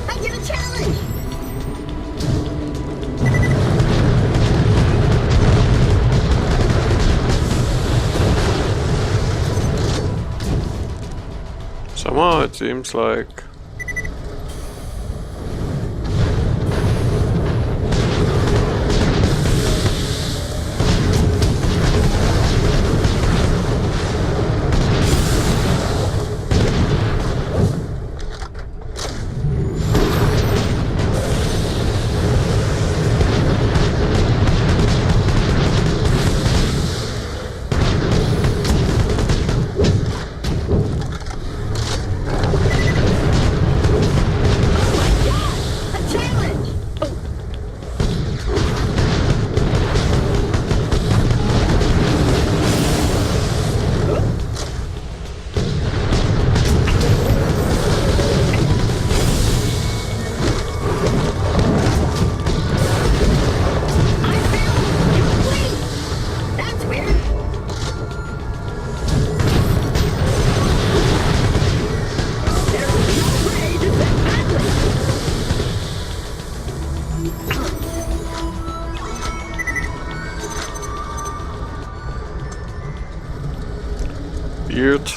I did a challenge! Somehow it seems like... A challenge! I failed! Complete! That's weird. There's no way this went badly. Weird.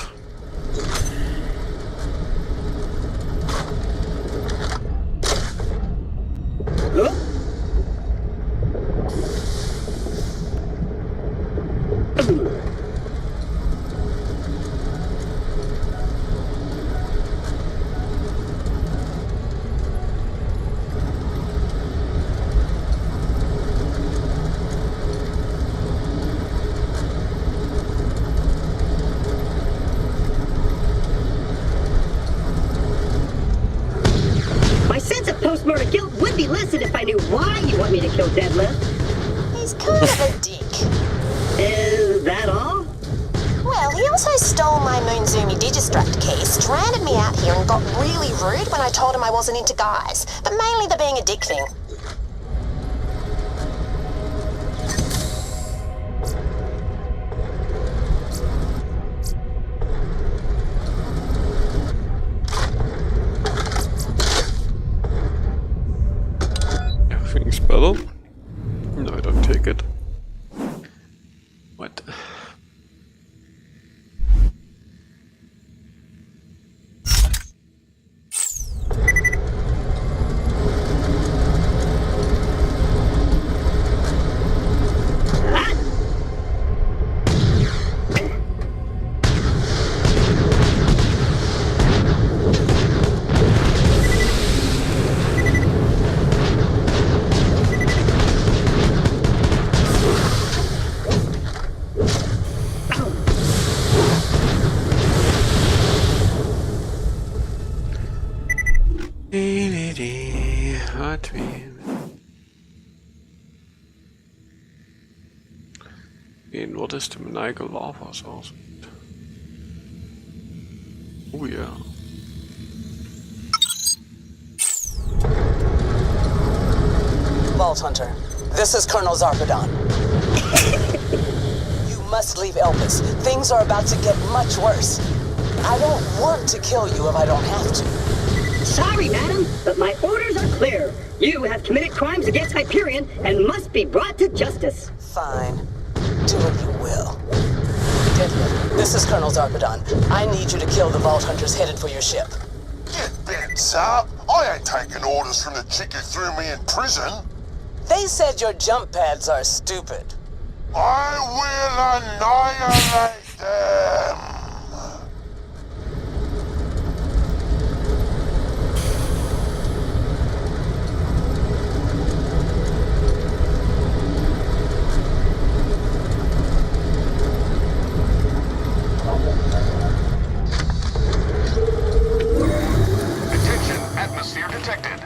My sense of post-mortem guilt would be lessened if I knew why you want me to kill Deadlift. He's kind of a dick. Is that all? Well, he also stole my Moonzoomy Digistruct key, stranded me out here, and got really rude when I told him I wasn't into guys. But mainly the being a dick thing. Everything's better? No, I don't take it. What? What in what is the maniacal lava source? Oh yeah. Vault Hunter, this is Colonel Zarpedon. You must leave Elpis. Things are about to get much worse. I don't want to kill you if I don't have to. Sorry, madam, but my orders are clear. You have committed crimes against Hyperion and must be brought to justice. Fine. Do what you will. Deadlift, this is Colonel Zarpedon. I need you to kill the Vault Hunters headed for your ship. Get bent, Zarp. I ain't taking orders from the chick who threw me in prison. They said your jump pads are stupid. I will annihilate them. Atmosphere detected.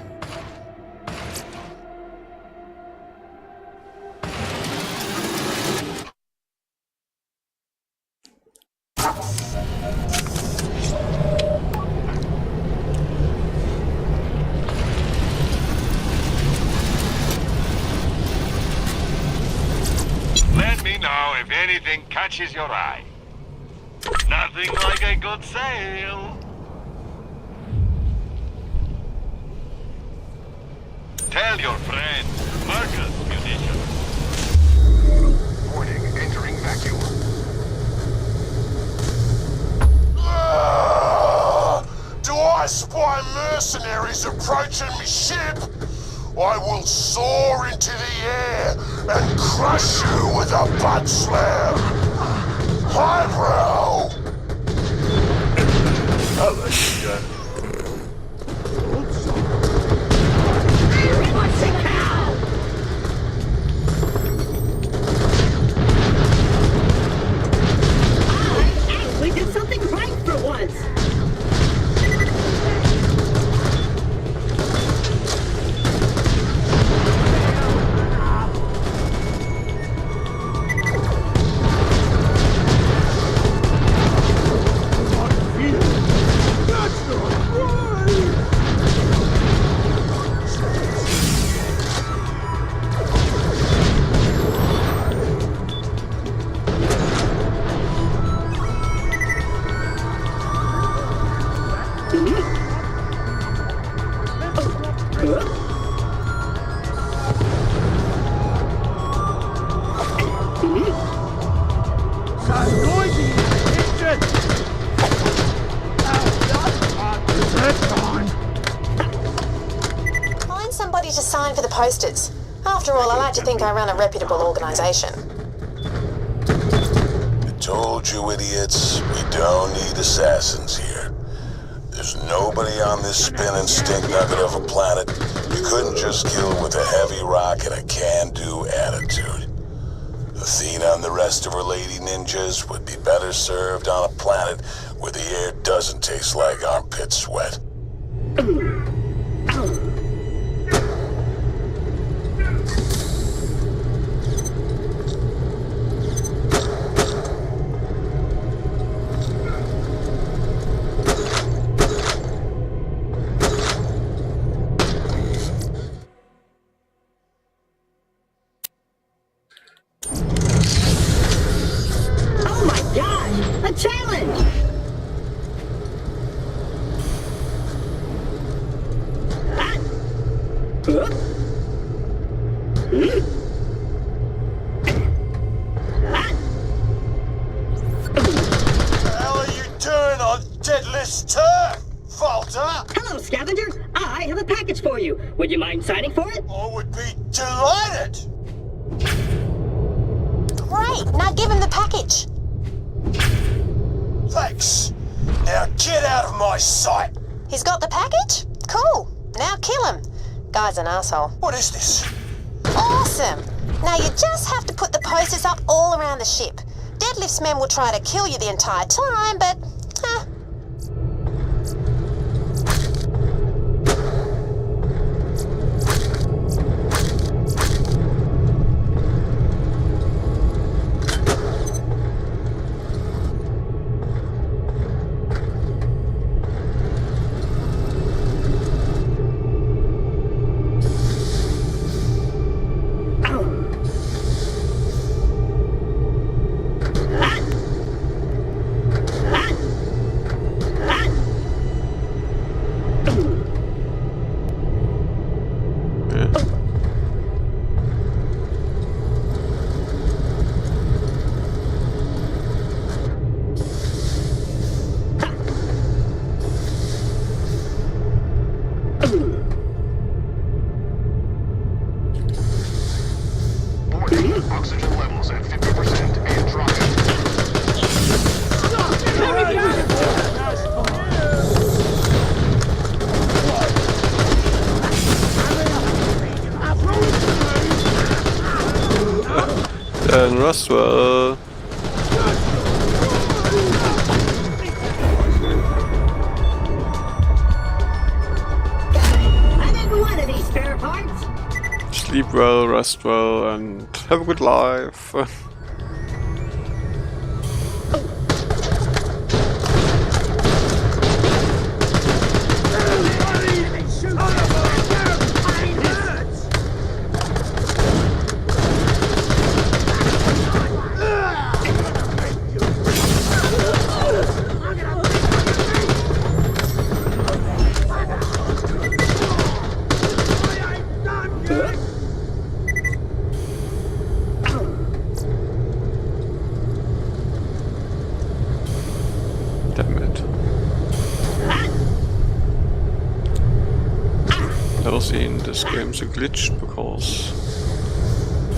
Let me know if anything catches your eye. Nothing like a good sail. Tell your friend, Marcus, musician. Warning, entering vacuum. Do I spy mercenaries approaching me ship? I will soar into the air and crush you with a butt slam. Highbrow! I like this guy. We did something right for once. Find somebody to sign for the posters. After all, I like to think I run a reputable organization. I told you idiots, we don't need assassins here. There's nobody on this spinning stink nugget of a planet you couldn't just kill with a heavy rock and a can-do attitude. Athena and the rest of her lady ninjas would be better served on a planet where the air doesn't taste like armpit sweat. Oh my gosh! A challenge! Ah. Huh? Hmm? Ah. What the hell are you doing on Deadlift's turf, Falter? Hello, Scavenger. I have a package for you. Would you mind signing for it? I would be delighted. Great, now give him the package. Thanks. Now get out of my sight. He's got the package? Cool. Now kill him. Guy's an asshole. What is this? Awesome. Now you just have to put the posters up all around the ship. Deadlift's men will try to kill you the entire time, but... And Roswell. I didn't want any spare parts. Sleep well, rest well, and have a good life. Damn it. Never seen this game so glitched because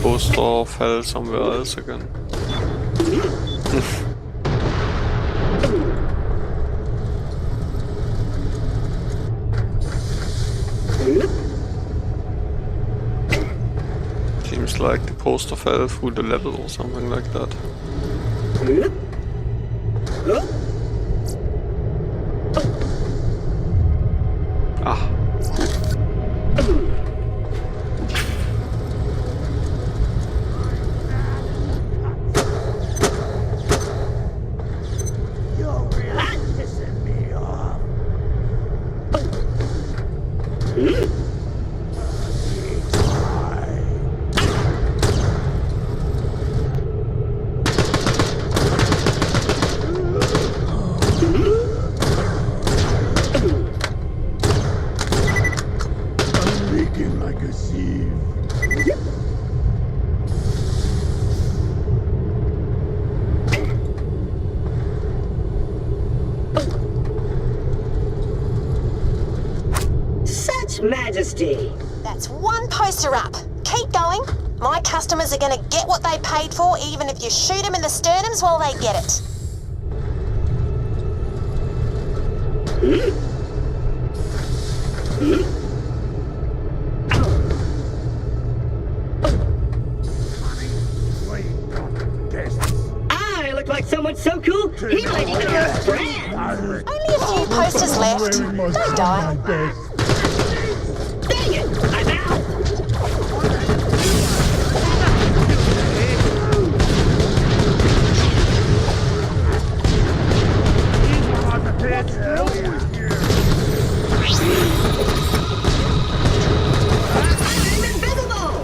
poster fell somewhere else again. Seems like the poster fell through the level or something like that. Ah. Majesty. That's one poster up. Keep going. My customers are gonna get what they paid for, even if you shoot them in the sternums while they get it. I look like someone so cool, he might even have friends. Only a few posters left. Don't die. Dang it! I'm out! I'm invisible!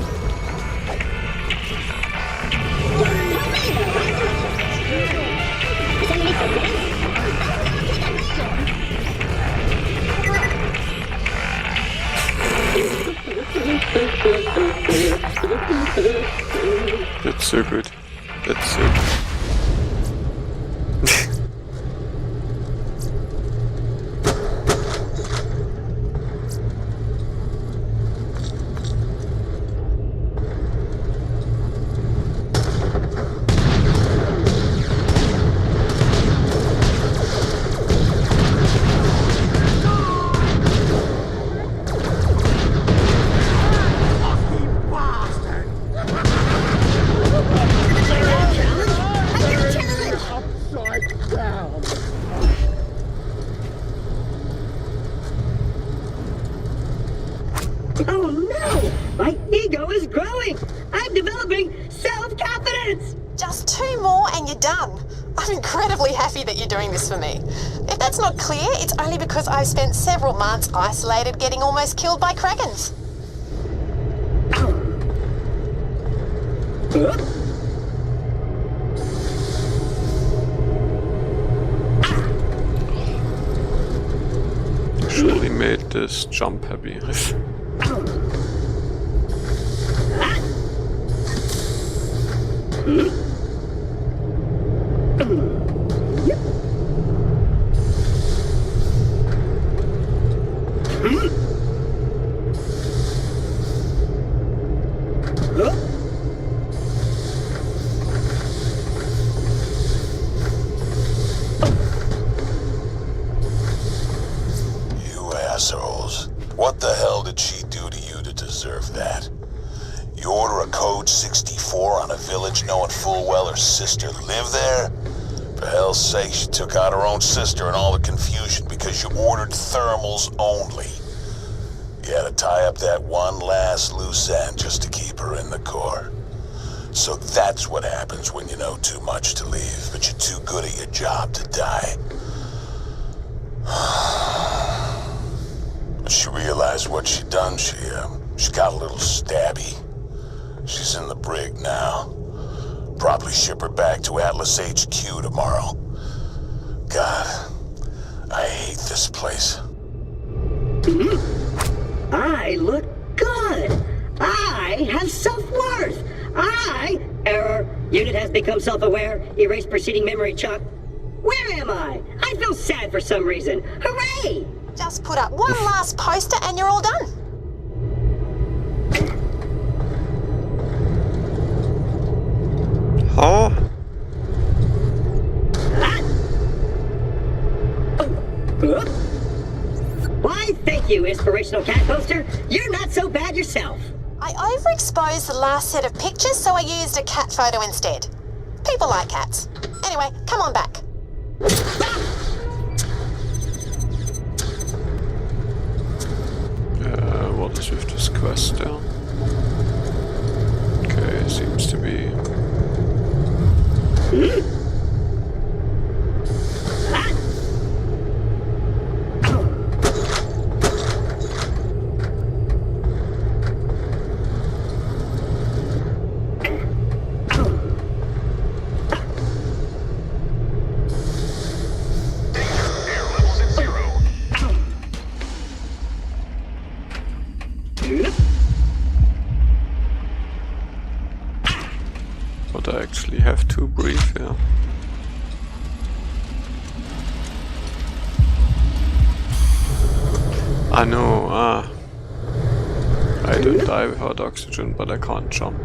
That's so good. That's so good. Oh no! My ego is growing! I'm developing self-confidence! Just 2 more and you're done. I'm incredibly happy that you're doing this for me. If that's not clear, it's only because I've spent several months isolated getting almost killed by krakens. Surely made this jump happy. Assholes. What the hell did she do to you to deserve that? You order a code 64 on a village knowing full well her sister lived there? For hell's sake, she took out her own sister and all the confusion because you ordered thermals only. You had to tie up that one last loose end just to keep her in the core. So that's what happens when you know too much to leave, but you're too good at your job to die. When she realized what she'd done, she got a little stabby. She's in the brig now. Probably ship her back to Atlas HQ tomorrow. God, I hate this place. I look good. I have self-worth. Error. Unit has become self-aware. Erase preceding memory chunk. Where am I? I feel sad for some reason. Hooray! Just put up one last poster and you're all done. Huh? Why, thank you, inspirational cat poster. You're not so bad yourself. I overexposed the last set of pictures, so I used a cat photo instead. People like cats. Anyway, come on back. What is with this quest there? Okay, seems to be... But I actually have to breathe here. I know, I don't die without oxygen, but I can't jump.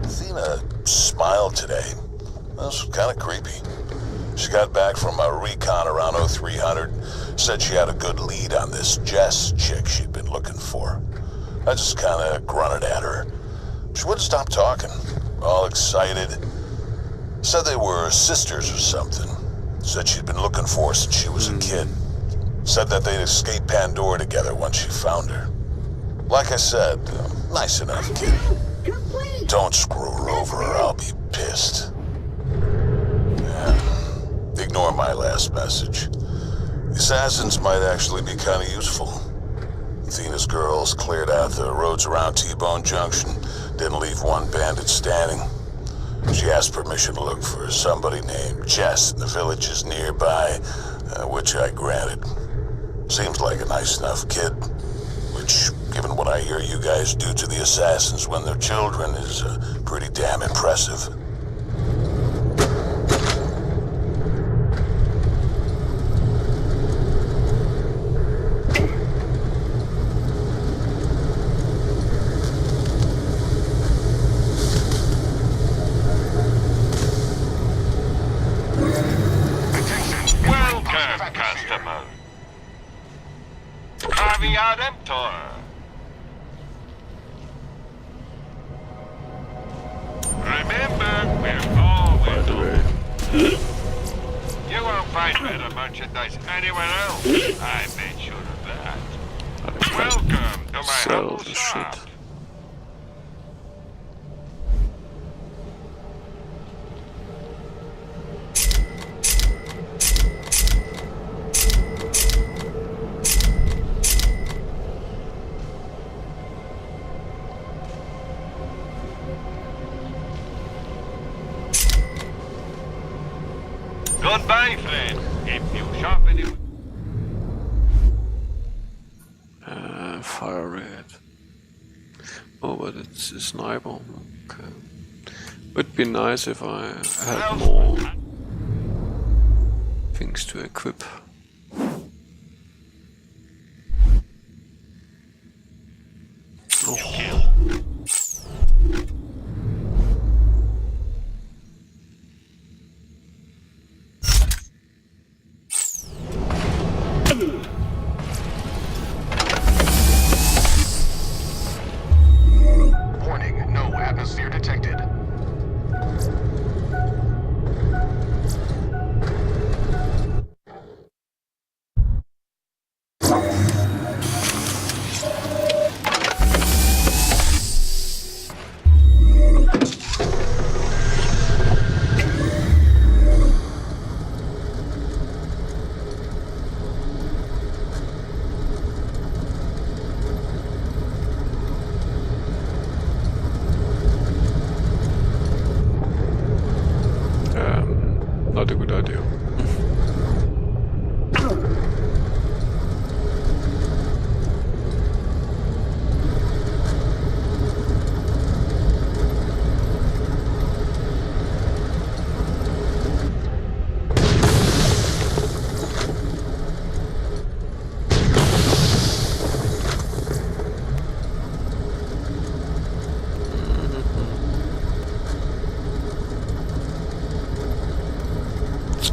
Athena smiled today. That was kind of creepy. She got back from a recon around 0300. Said she had a good lead on this Jess chick she'd been looking for. I just kind of grunted at her. She wouldn't stop talking, all excited. Said they were sisters or something. Said she'd been looking for her since she was a kid. Said that they'd escaped Pandora together once she found her. Like I said, nice enough kid. Don't screw her over or I'll be pissed. Yeah. Ignore my last message. The assassins might actually be kind of useful. Athena's girls cleared out the roads around T-Bone Junction, didn't leave one bandit standing. She asked permission to look for somebody named Jess in the villages nearby, which I granted. Seems like a nice enough kid, which, given what I hear you guys do to the assassins when they're children, is pretty damn impressive. Remember, we're always open. You won't find better merchandise anywhere else. I made sure of that. Welcome to my humble shop. Goodbye, friend. If you shop anywhere. Fire red. Oh, but it's a sniper. Okay. Would be nice if I had more things to equip. Oh. not a good idea.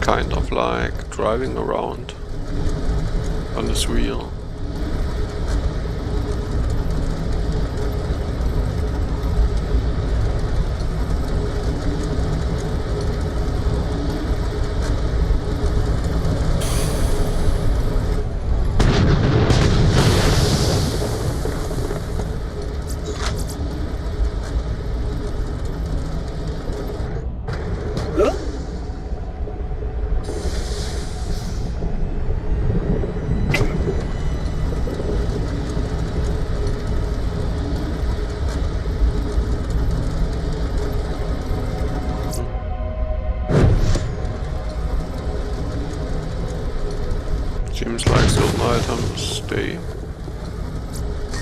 Kind of like driving around on this wheel. Seems like certain items stay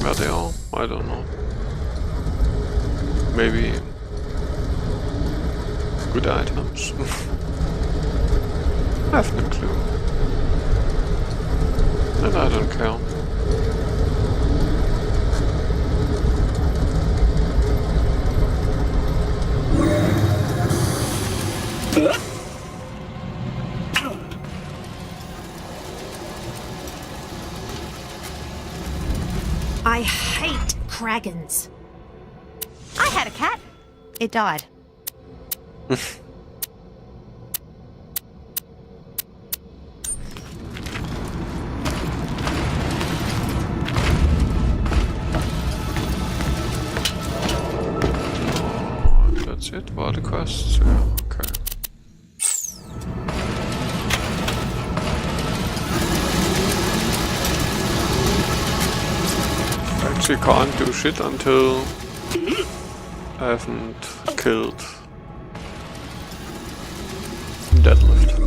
where they are. I don't know. Maybe good items. I have no clue. And I don't care. I hate dragons. I had a cat. It died. That's it? What are the quests? Yeah, okay. Actually can't do shit until I haven't killed Deadlift.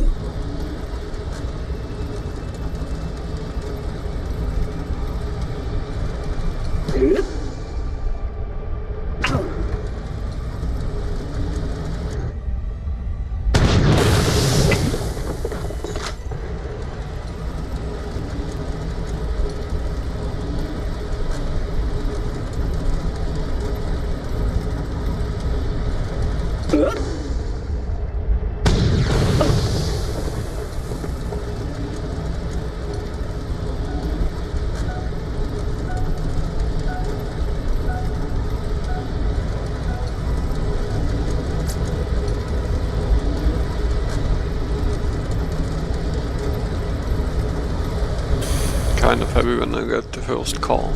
Kind of happy when I get the first call.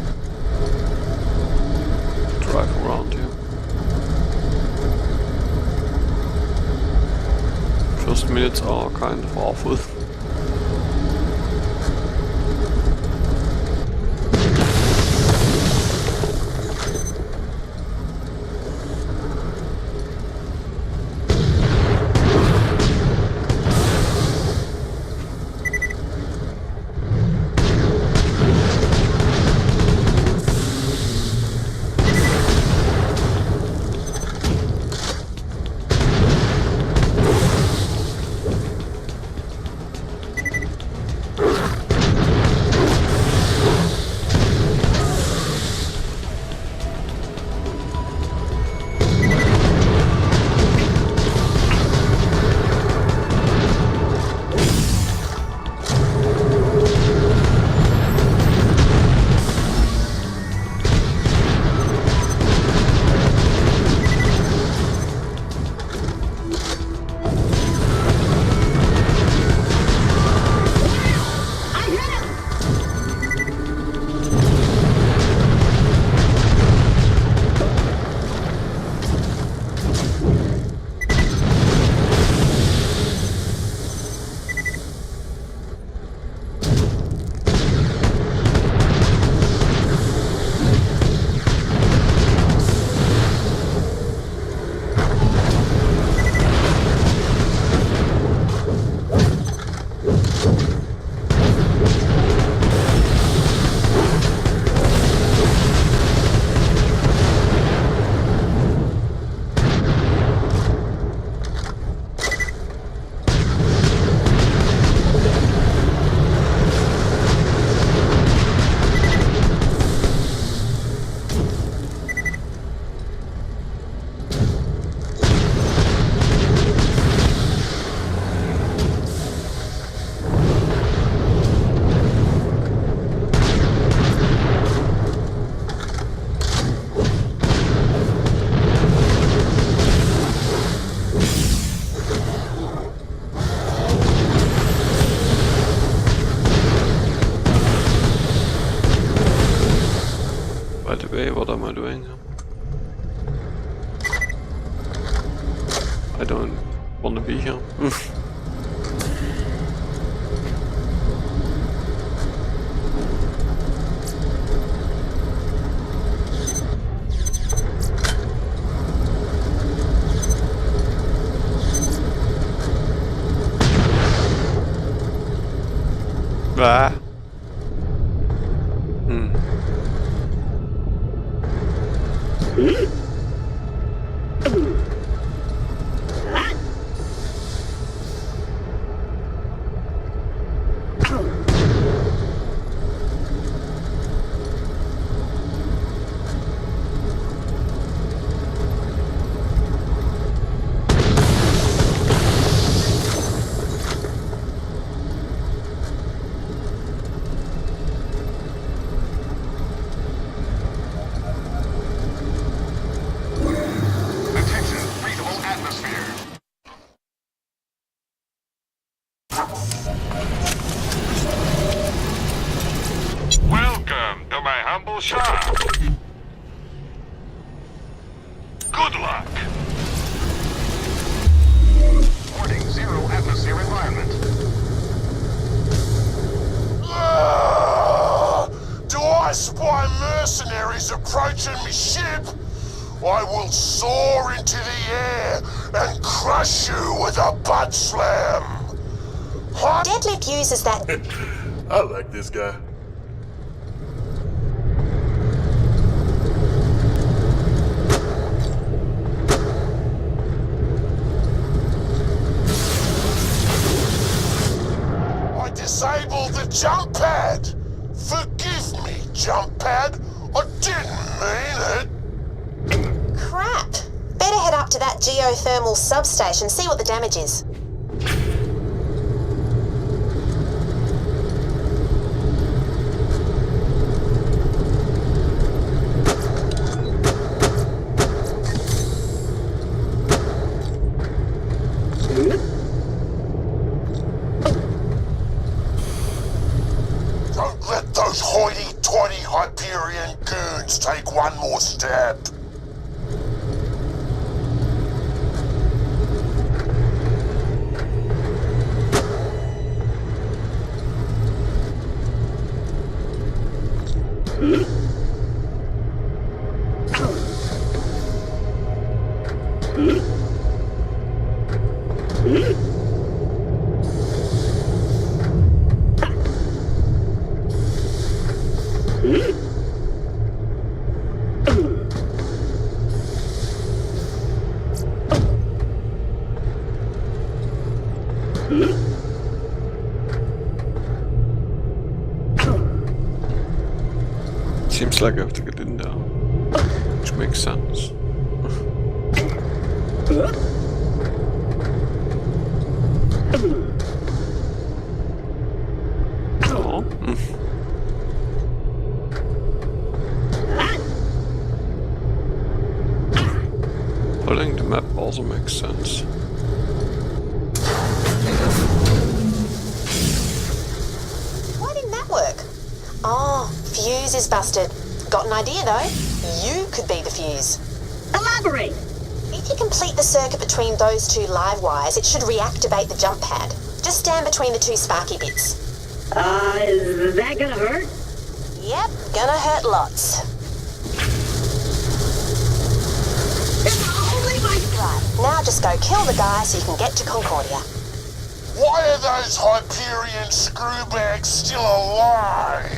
Drive around here. First minutes are kind of awful. to be here. Ah. Welcome to my humble shop. Good luck. Warning, 0 atmosphere environment. Do I spy mercenaries approaching me ship? I will soar into the air and crush you with a butt slam. Deadlift uses that. I like this guy. I disabled the jump pad. Forgive me, jump pad. I didn't mean it. Crap. Better head up to that geothermal substation, see what the damage is. Don't let those hoity-toity Hyperion goons take one more step. Seems like I have to get in there, which makes sense. Oh. Pulling the map also makes sense. Why didn't that work? Oh, fuse is busted. Got an idea though. You could be the fuse. Elaborate! If you complete the circuit between those two live wires, it should reactivate the jump pad. Just stand between the two sparky bits. Is that gonna hurt? Yep, gonna hurt lots. Right, now just go kill the guy so you can get to Concordia. Why are those Hyperion screwbags still alive?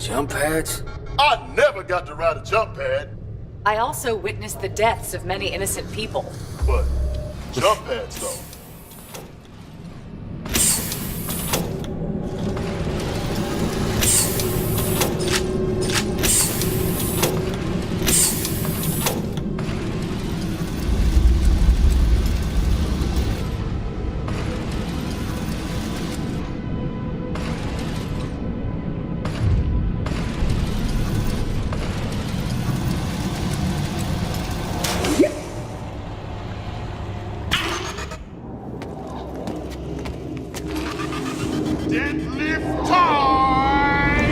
Jump pads? I never got to ride a jump pad, I also witnessed the deaths of many innocent people. but jump pads though. Deadlift time!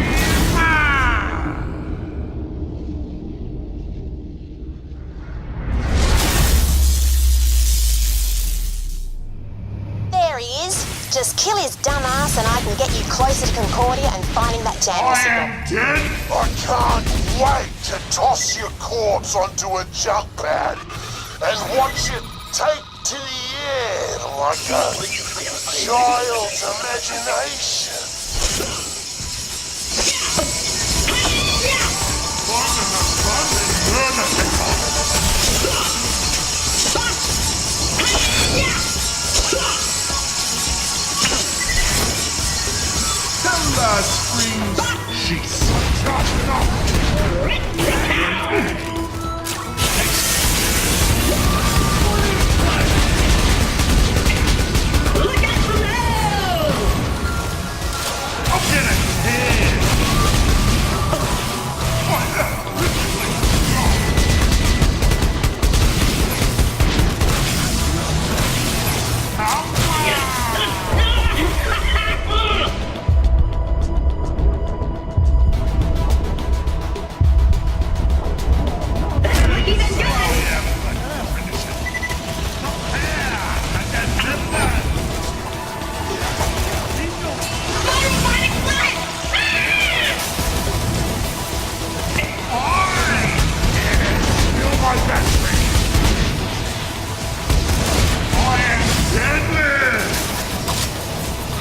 There he is. Just kill his dumb ass and I can get you closer to Concordia and finding that jamming signal. Dead? I can't wait to toss your corpse onto a jump pad and watch it take to the air like a child's imagination. Timber springs sheets. Look out below! I'm getting hit.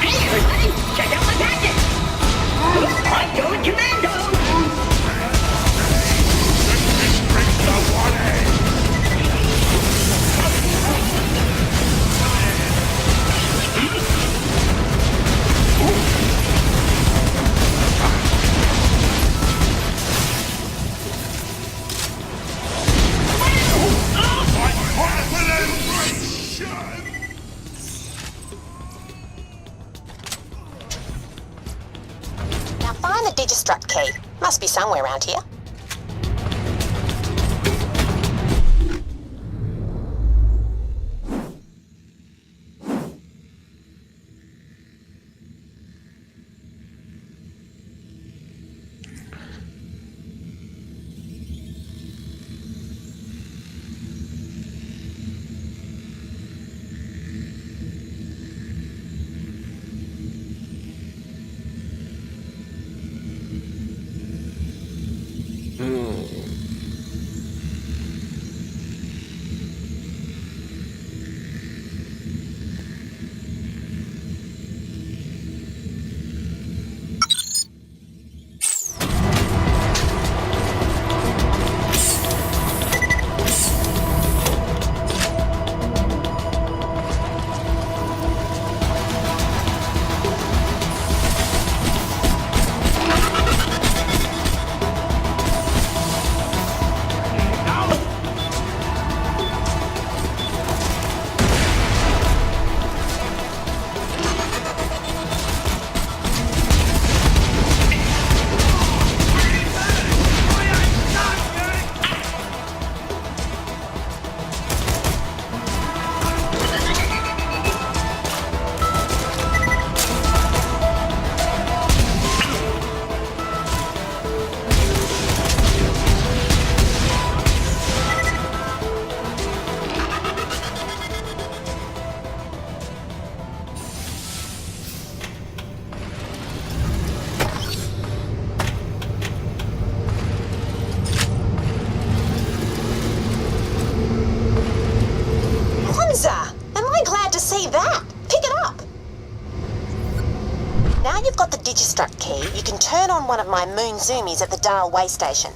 Hey everybody, check out my gadget! I'm going commando! Now find the Digistruct key. Must be somewhere around here. Now you've got the Digistruct key, you can turn on one of my moon zoomies at the Dial way station.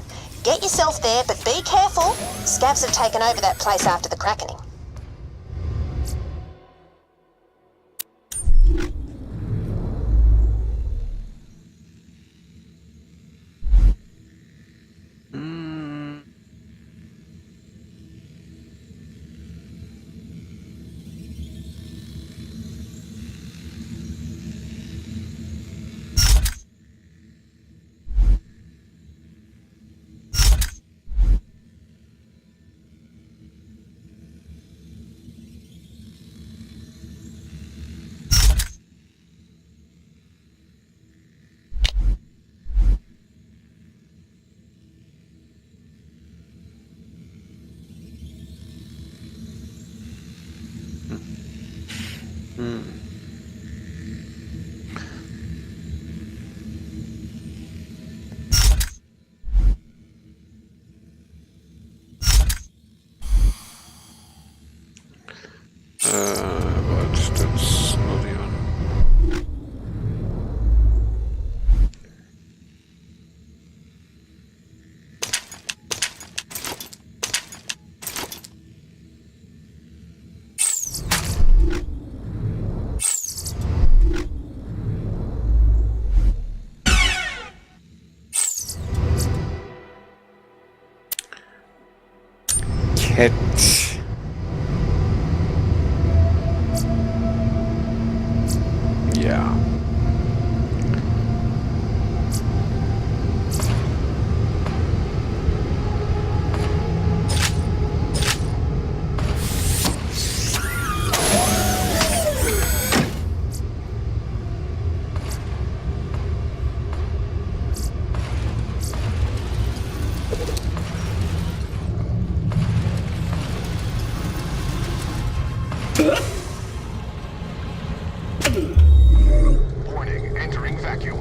Get yourself there, but be careful. Scavs have taken over that place after the Krakening. But that's not even... Cat. Yeah. Warning, entering vacuum.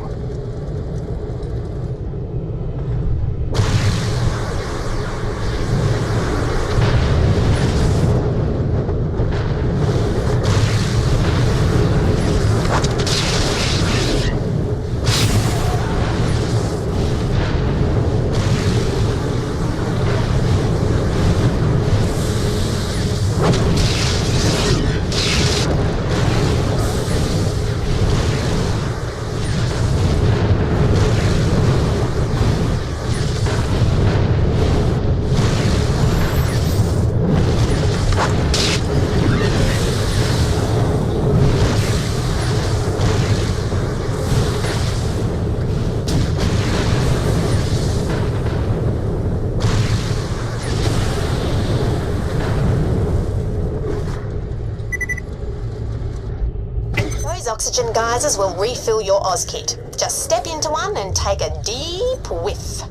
Oxygen geysers will refill your Oz kit. Just step into one and take a deep whiff.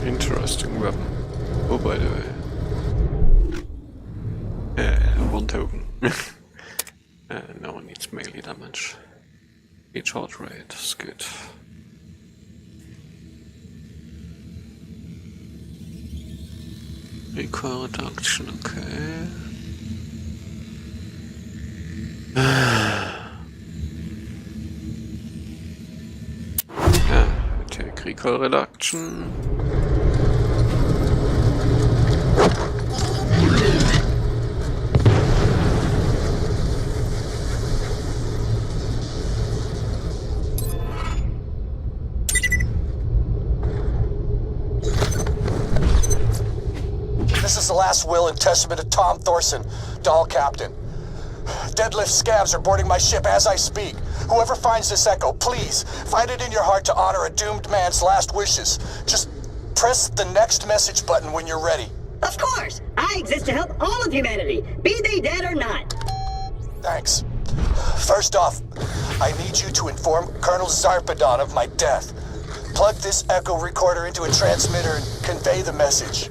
Interesting weapon. Oh, by the way. One token. No one needs melee damage. Each heart rate is good. Recoil reduction, okay. I take recoil reduction. This is the last will and testament of Tom Thorson, Dahl Captain. Deadlift scavs are boarding my ship as I speak. Whoever finds this echo, please, find it in your heart to honor a doomed man's last wishes. Just press the next message button when you're ready. Of course! I exist to help all of humanity, be they dead or not. Thanks. First off, I need you to inform Colonel Zarpedon of my death. Plug this echo recorder into a transmitter and convey the message.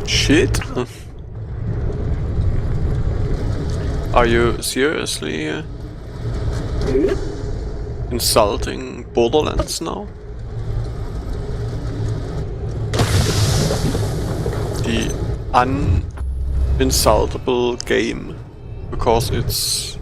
Shit. Are you seriously insulting Borderlands now? The uninsultable game, because it's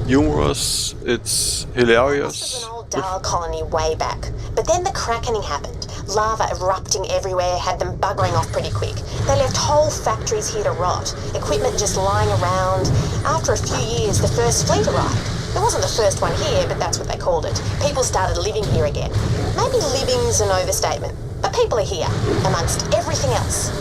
humorous, it's hilarious. Dahl colony way back. But then the Krakening happened. Lava erupting everywhere had them buggering off pretty quick. They left whole factories here to rot. Equipment just lying around. After a few years, the first fleet arrived. It wasn't the first one here, but that's what they called it. People started living here again. Maybe living's an overstatement, but people are here, amongst everything else.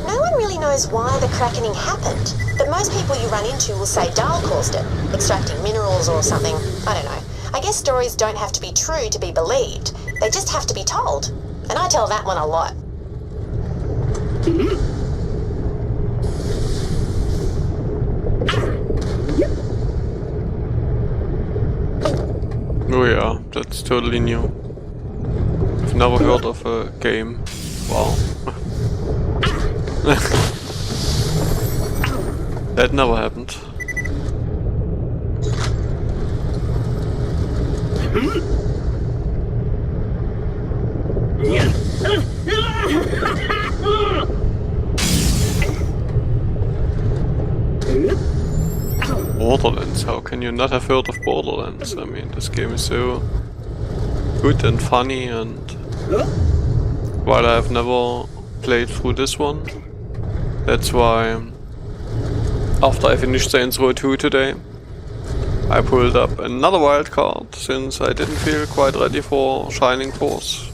No one really knows why the Krakening happened, but most people you run into will say Dahl caused it, extracting minerals or something. I don't know. I guess stories don't have to be true to be believed. They just have to be told. And I tell that one a lot. Oh yeah, that's totally new. I've never heard of a game. Wow. That never happened. Borderlands, how can you not have heard of Borderlands? I mean, this game is so good and funny, and while I have never played through this one, that's why after I finished Saints Row 2 today, I pulled up another wildcard, since I didn't feel quite ready for Shining Force.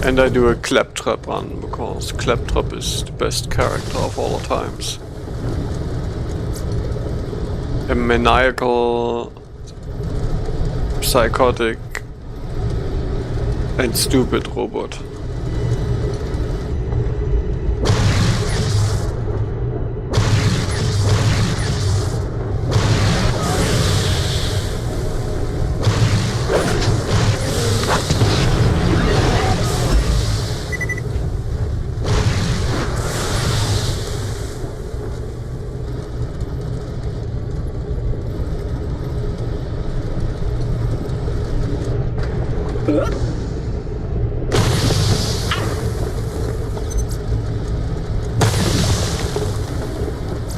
And I do a Claptrap run, because Claptrap is the best character of all times. A maniacal, psychotic and stupid robot.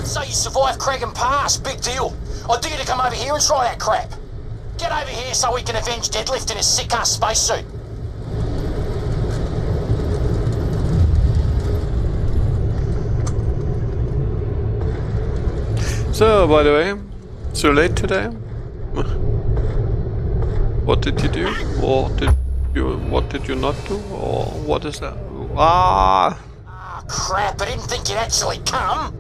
So you survived Kraken Pass, big deal. I dare you to come over here and try that crap. Get over here so we can avenge Deadlift in his sick-ass spacesuit. So, by the way, so late today? What did you do? Or what did you not do? Or what is that? Ah! Ah, crap, I didn't think you'd actually come.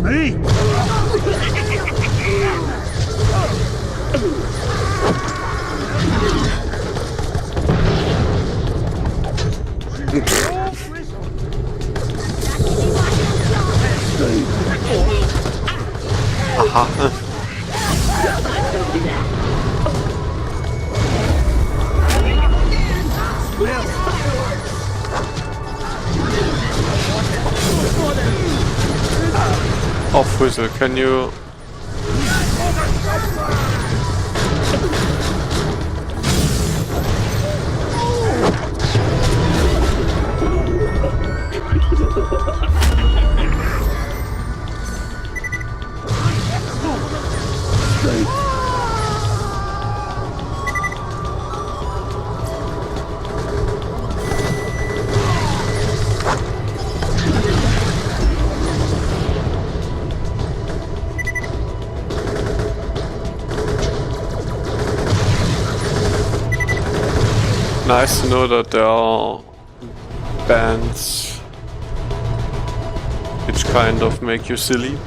Me? Aha. Oh, Frizzle, can you... Nice to know that there are bands which kind of make you silly.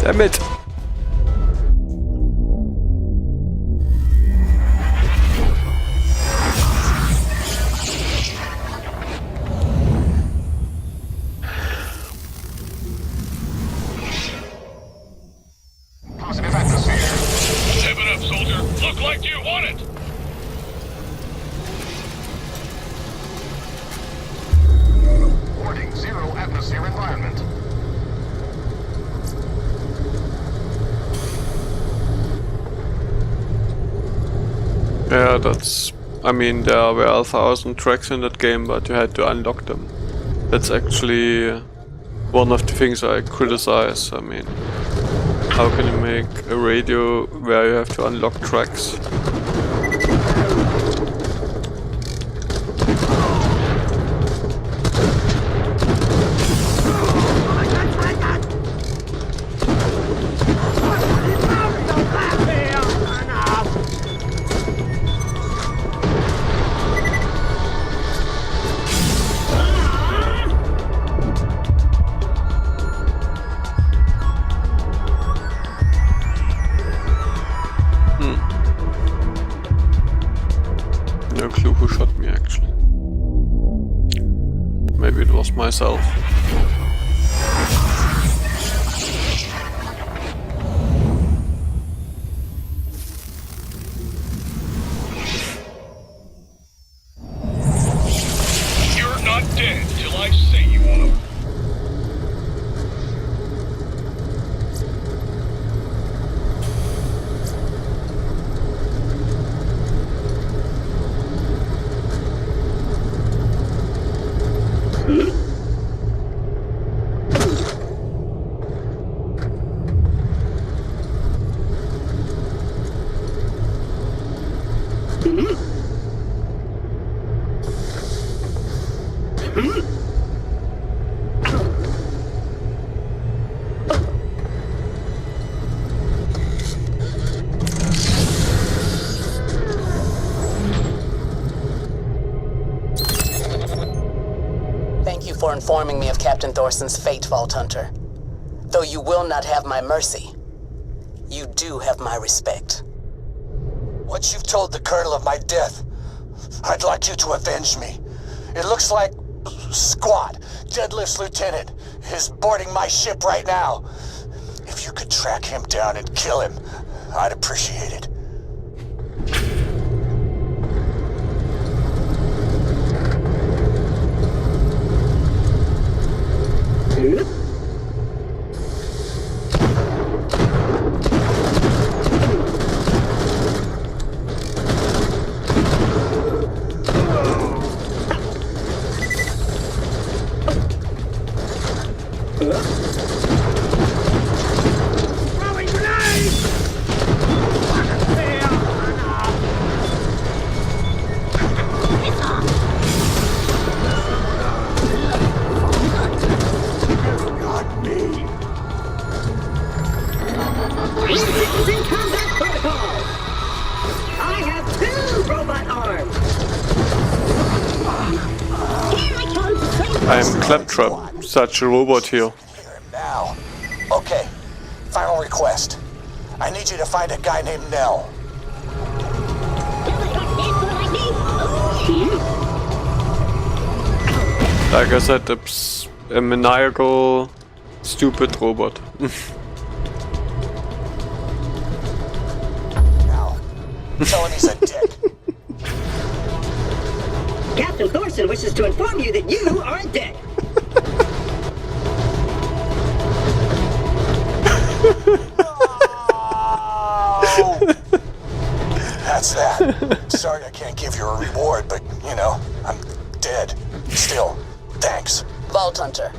Damn it! Positive atmosphere. Step it up, soldier. Look like you want it. Warning, 0 atmosphere environment. Yeah, that's... I mean, there were 1,000 tracks in that game, but you had to unlock them. That's actually one of the things I criticize. I mean, how can you make a radio where you have to unlock tracks? No clue who shot me actually. Maybe it was myself. You're not dead till I say you are. Thank you for informing me of Captain Thorson's fate, Vault Hunter. Though you will not have my mercy, you do have my respect. Once you've told the Colonel of my death, I'd like you to avenge me. It looks like Squad, Deadlift's lieutenant, is boarding my ship right now. If you could track him down and kill him, I'd appreciate it. I'm Claptrap, such a robot here. Now. Okay. Final request. I need you to find a guy named Nell. Like I said, it's a maniacal, stupid robot. Tell him he's a dick. Captain Thorson wishes to inform you that you are a dick. That's that. Sorry I can't give you a reward, but, you know, I'm dead. Still, thanks. Vault Hunter,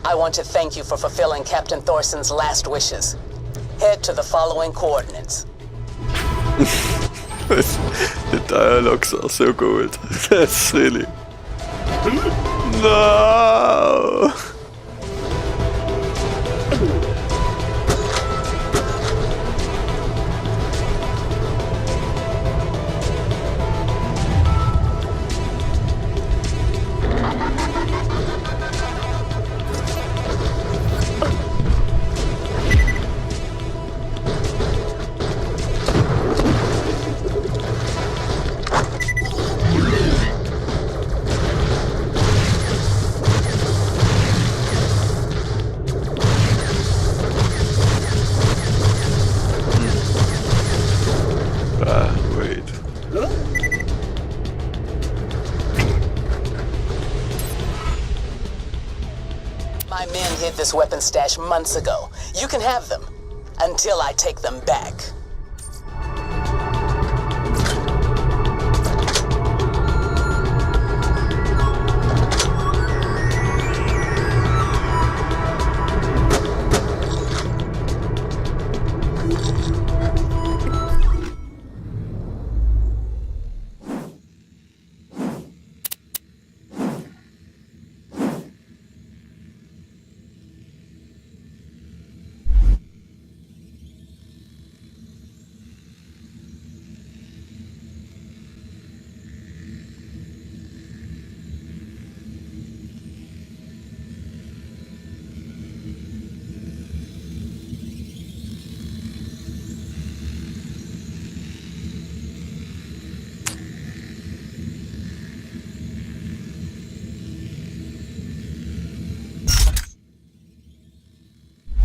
I want to thank you for fulfilling Captain Thorson's last wishes. Head to the following coordinates. The dialogues are so good. That's really... No! My men hid this weapon stash months ago. You can have them until I take them back.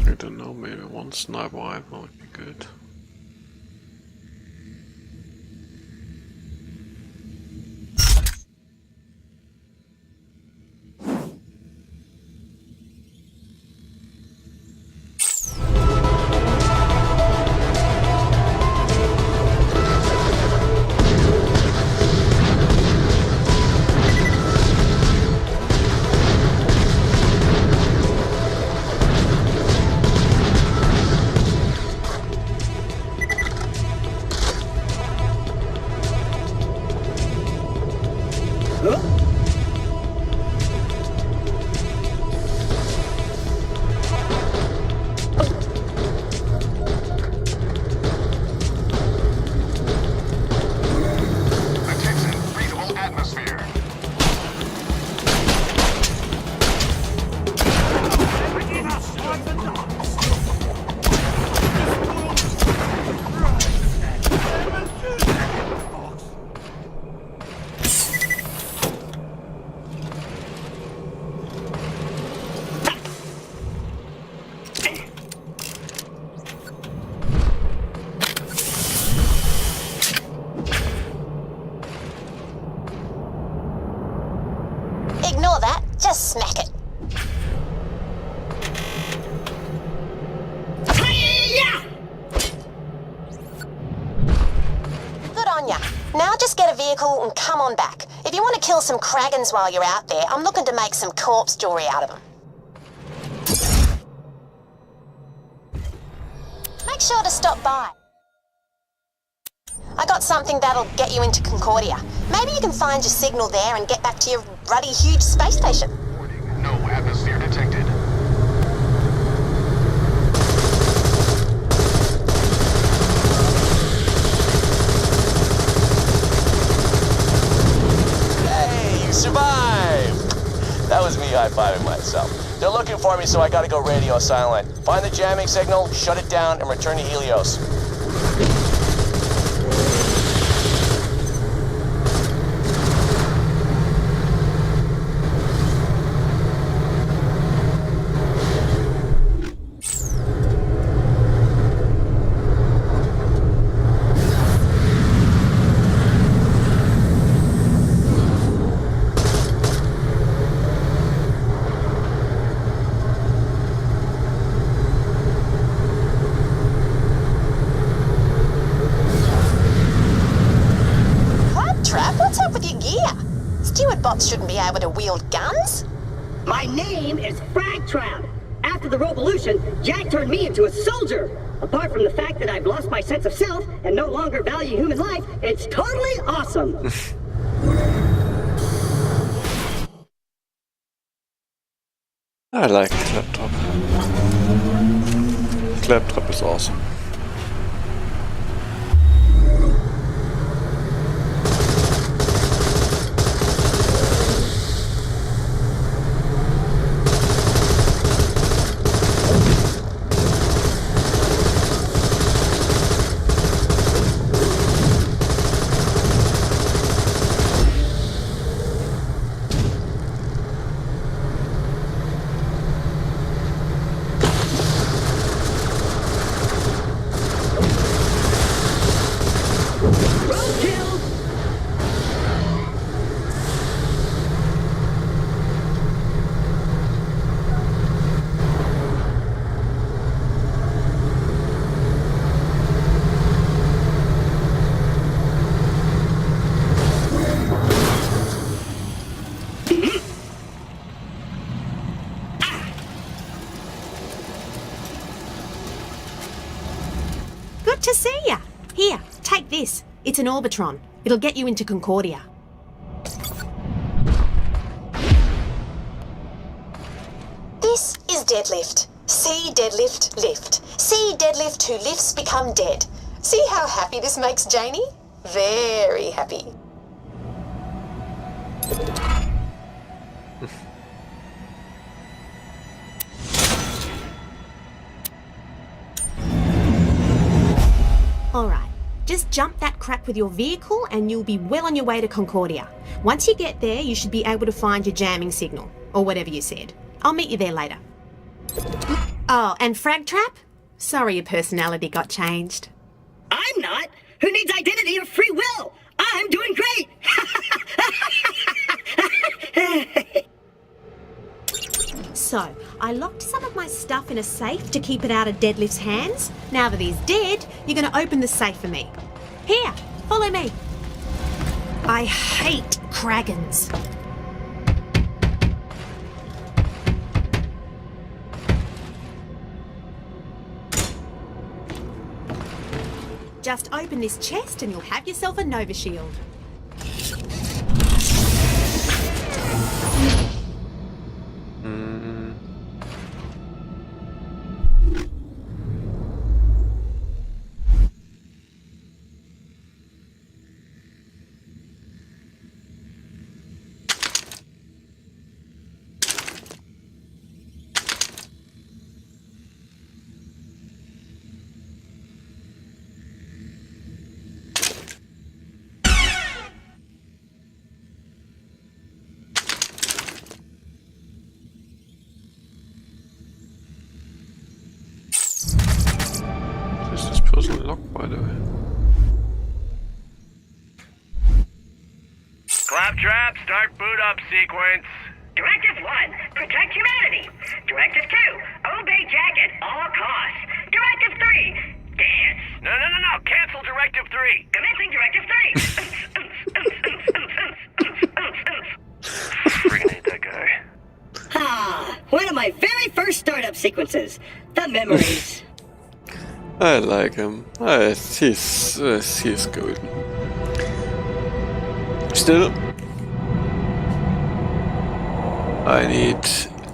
I don't know, maybe one sniper rifle would be good. Ignore that. Just smack it. Good on ya. Now just get a vehicle and come on back. If you want to kill some Kragans while you're out there, I'm looking to make some corpse jewelry out of them. Make sure to stop by. I got something that'll get you into Concordia. Maybe you can find your signal there and get back to your ruddy huge space station. No atmosphere detected. Hey, you survived! That was me itself. They're looking for me, so I gotta go radio silent. Find the jamming signal, shut it down, and return to Helios. Shouldn't be able to wield guns? My name is Frag Trap. After the revolution, Jack turned me into a soldier. Apart from the fact that I've lost my sense of self and no longer value human life, it's totally awesome. I like Claptrap. Claptrap is awesome. Good to see ya. Here, take this. It's an Orbitron. It'll get you into Concordia. This is deadlift. See deadlift, lift. See deadlift who lifts become dead. See how happy this makes Janie? Very happy. Alright, just jump that crap with your vehicle and you'll be well on your way to Concordia. Once you get there, you should be able to find your jamming signal, or whatever you said. I'll meet you there later. Oh, and Frag Trap? Sorry your personality got changed. I'm not. Who needs identity or free will? I'm doing great. So, I locked some of my stuff in a safe to keep it out of Deadlift's hands. Now that he's dead, you're going to open the safe for me. Here, follow me. I hate Kragans. Just open this chest and you'll have yourself a Nova Shield. Locked, by the way. Claptrap, start boot up sequence. Directive 1, protect humanity. Directive 2, obey Jack at all costs. Directive 3, dance. No, cancel Directive 3. Commencing Directive 3. Freaking hate that guy. Ah, one of my very first startup sequences. The memories. I like him. He's good. Still, I need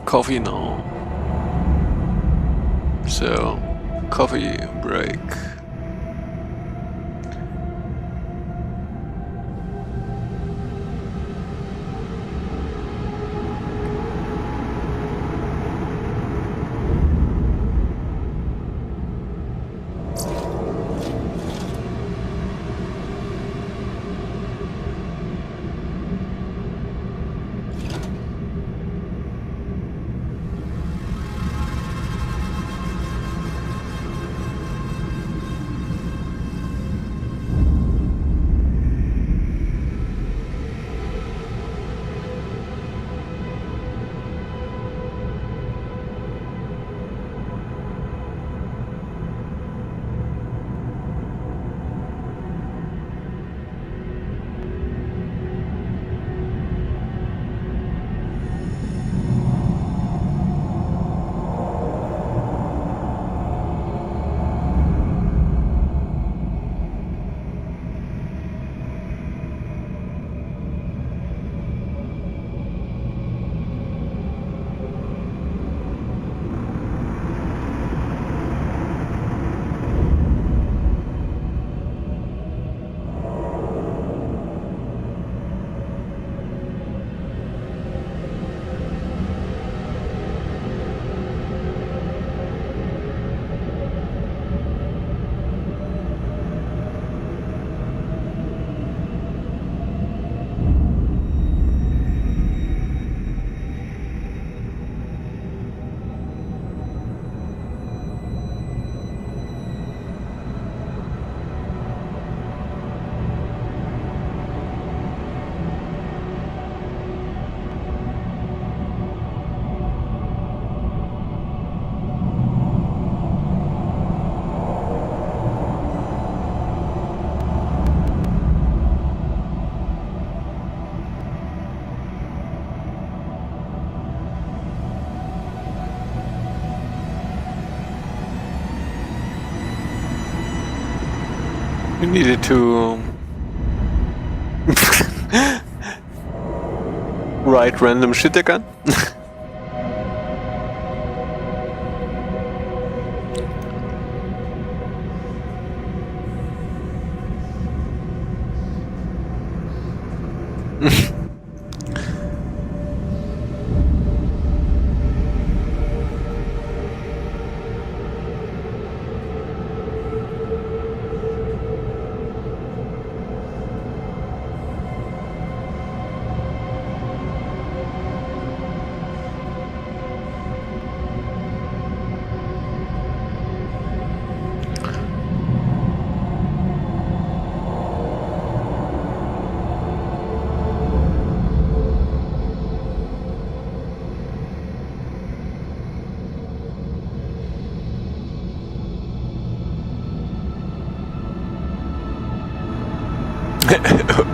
coffee now. So, coffee break. We needed to write random shit again.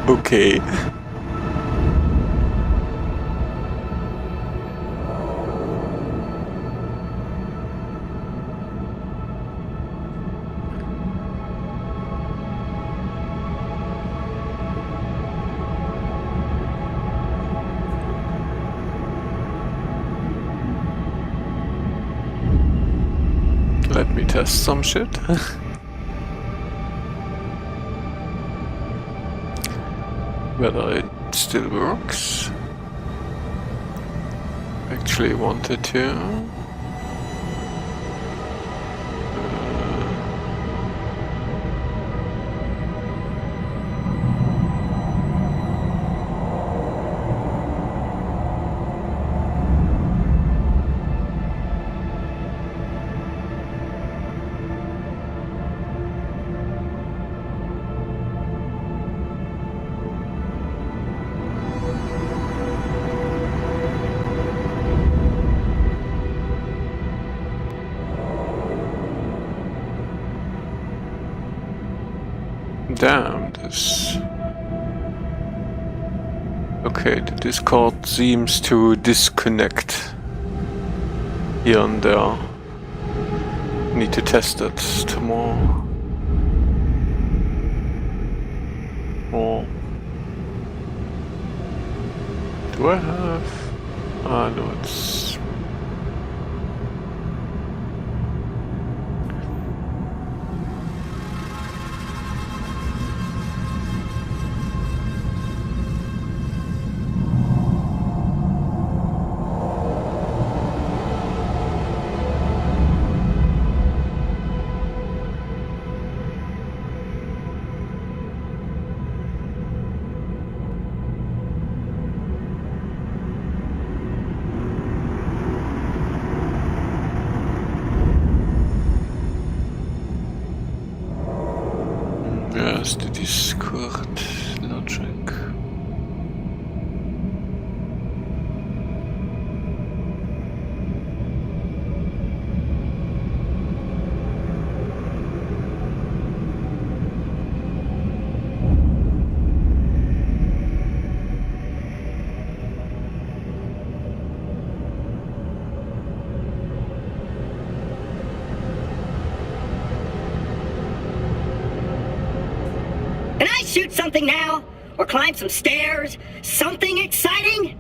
Okay. Let me test some shit. Whether it still works. Actually wanted to. Damn, this... Okay, the Discord seems to disconnect here and there. Need to test it tomorrow. Or... Do I have... Ah, no, it's... Where's the Discord logic? Can I shoot something now? Or climb some stairs? Something exciting?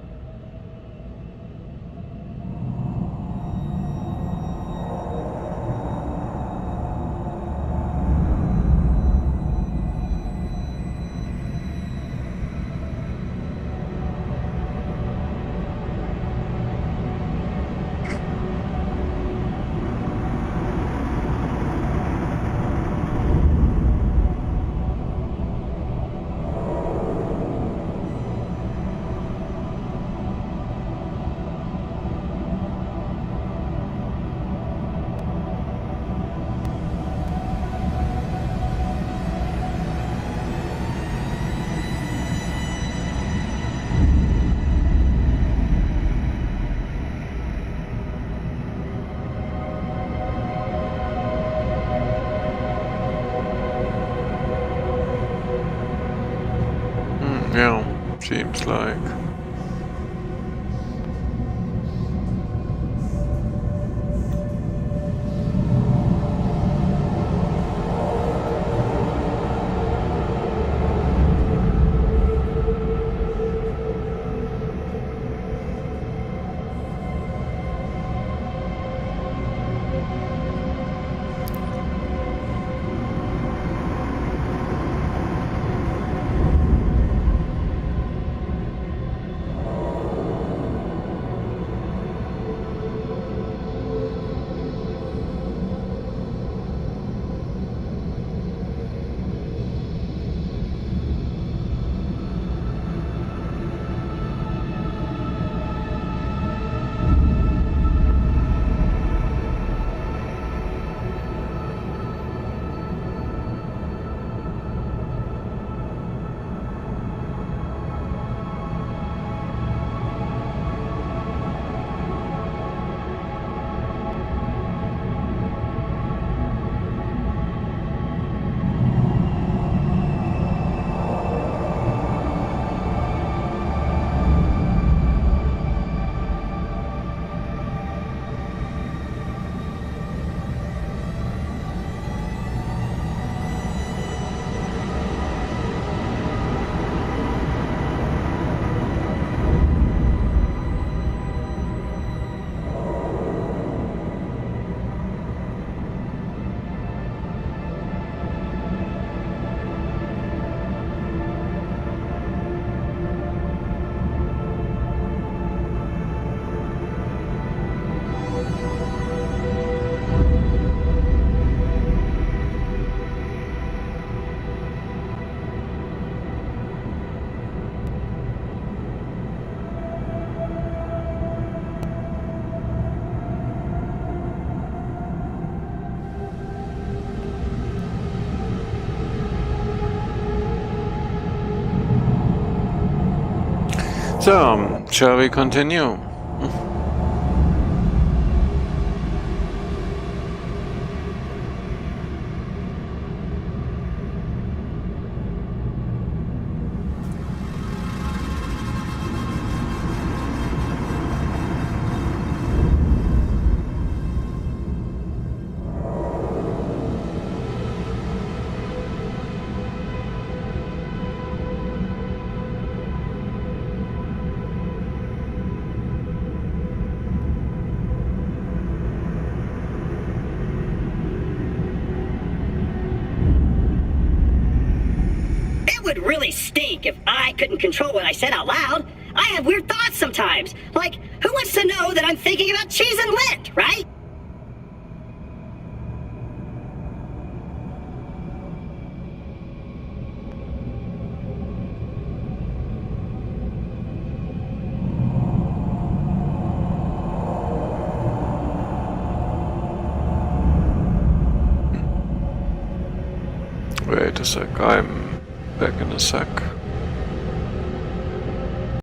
Yeah, seems like. So, shall we continue? It would really stink if I couldn't control what I said out loud. I have weird thoughts sometimes. Like, who wants to know that I'm thinking about cheese and lint, right? Wait a sec, I'm back in a sec.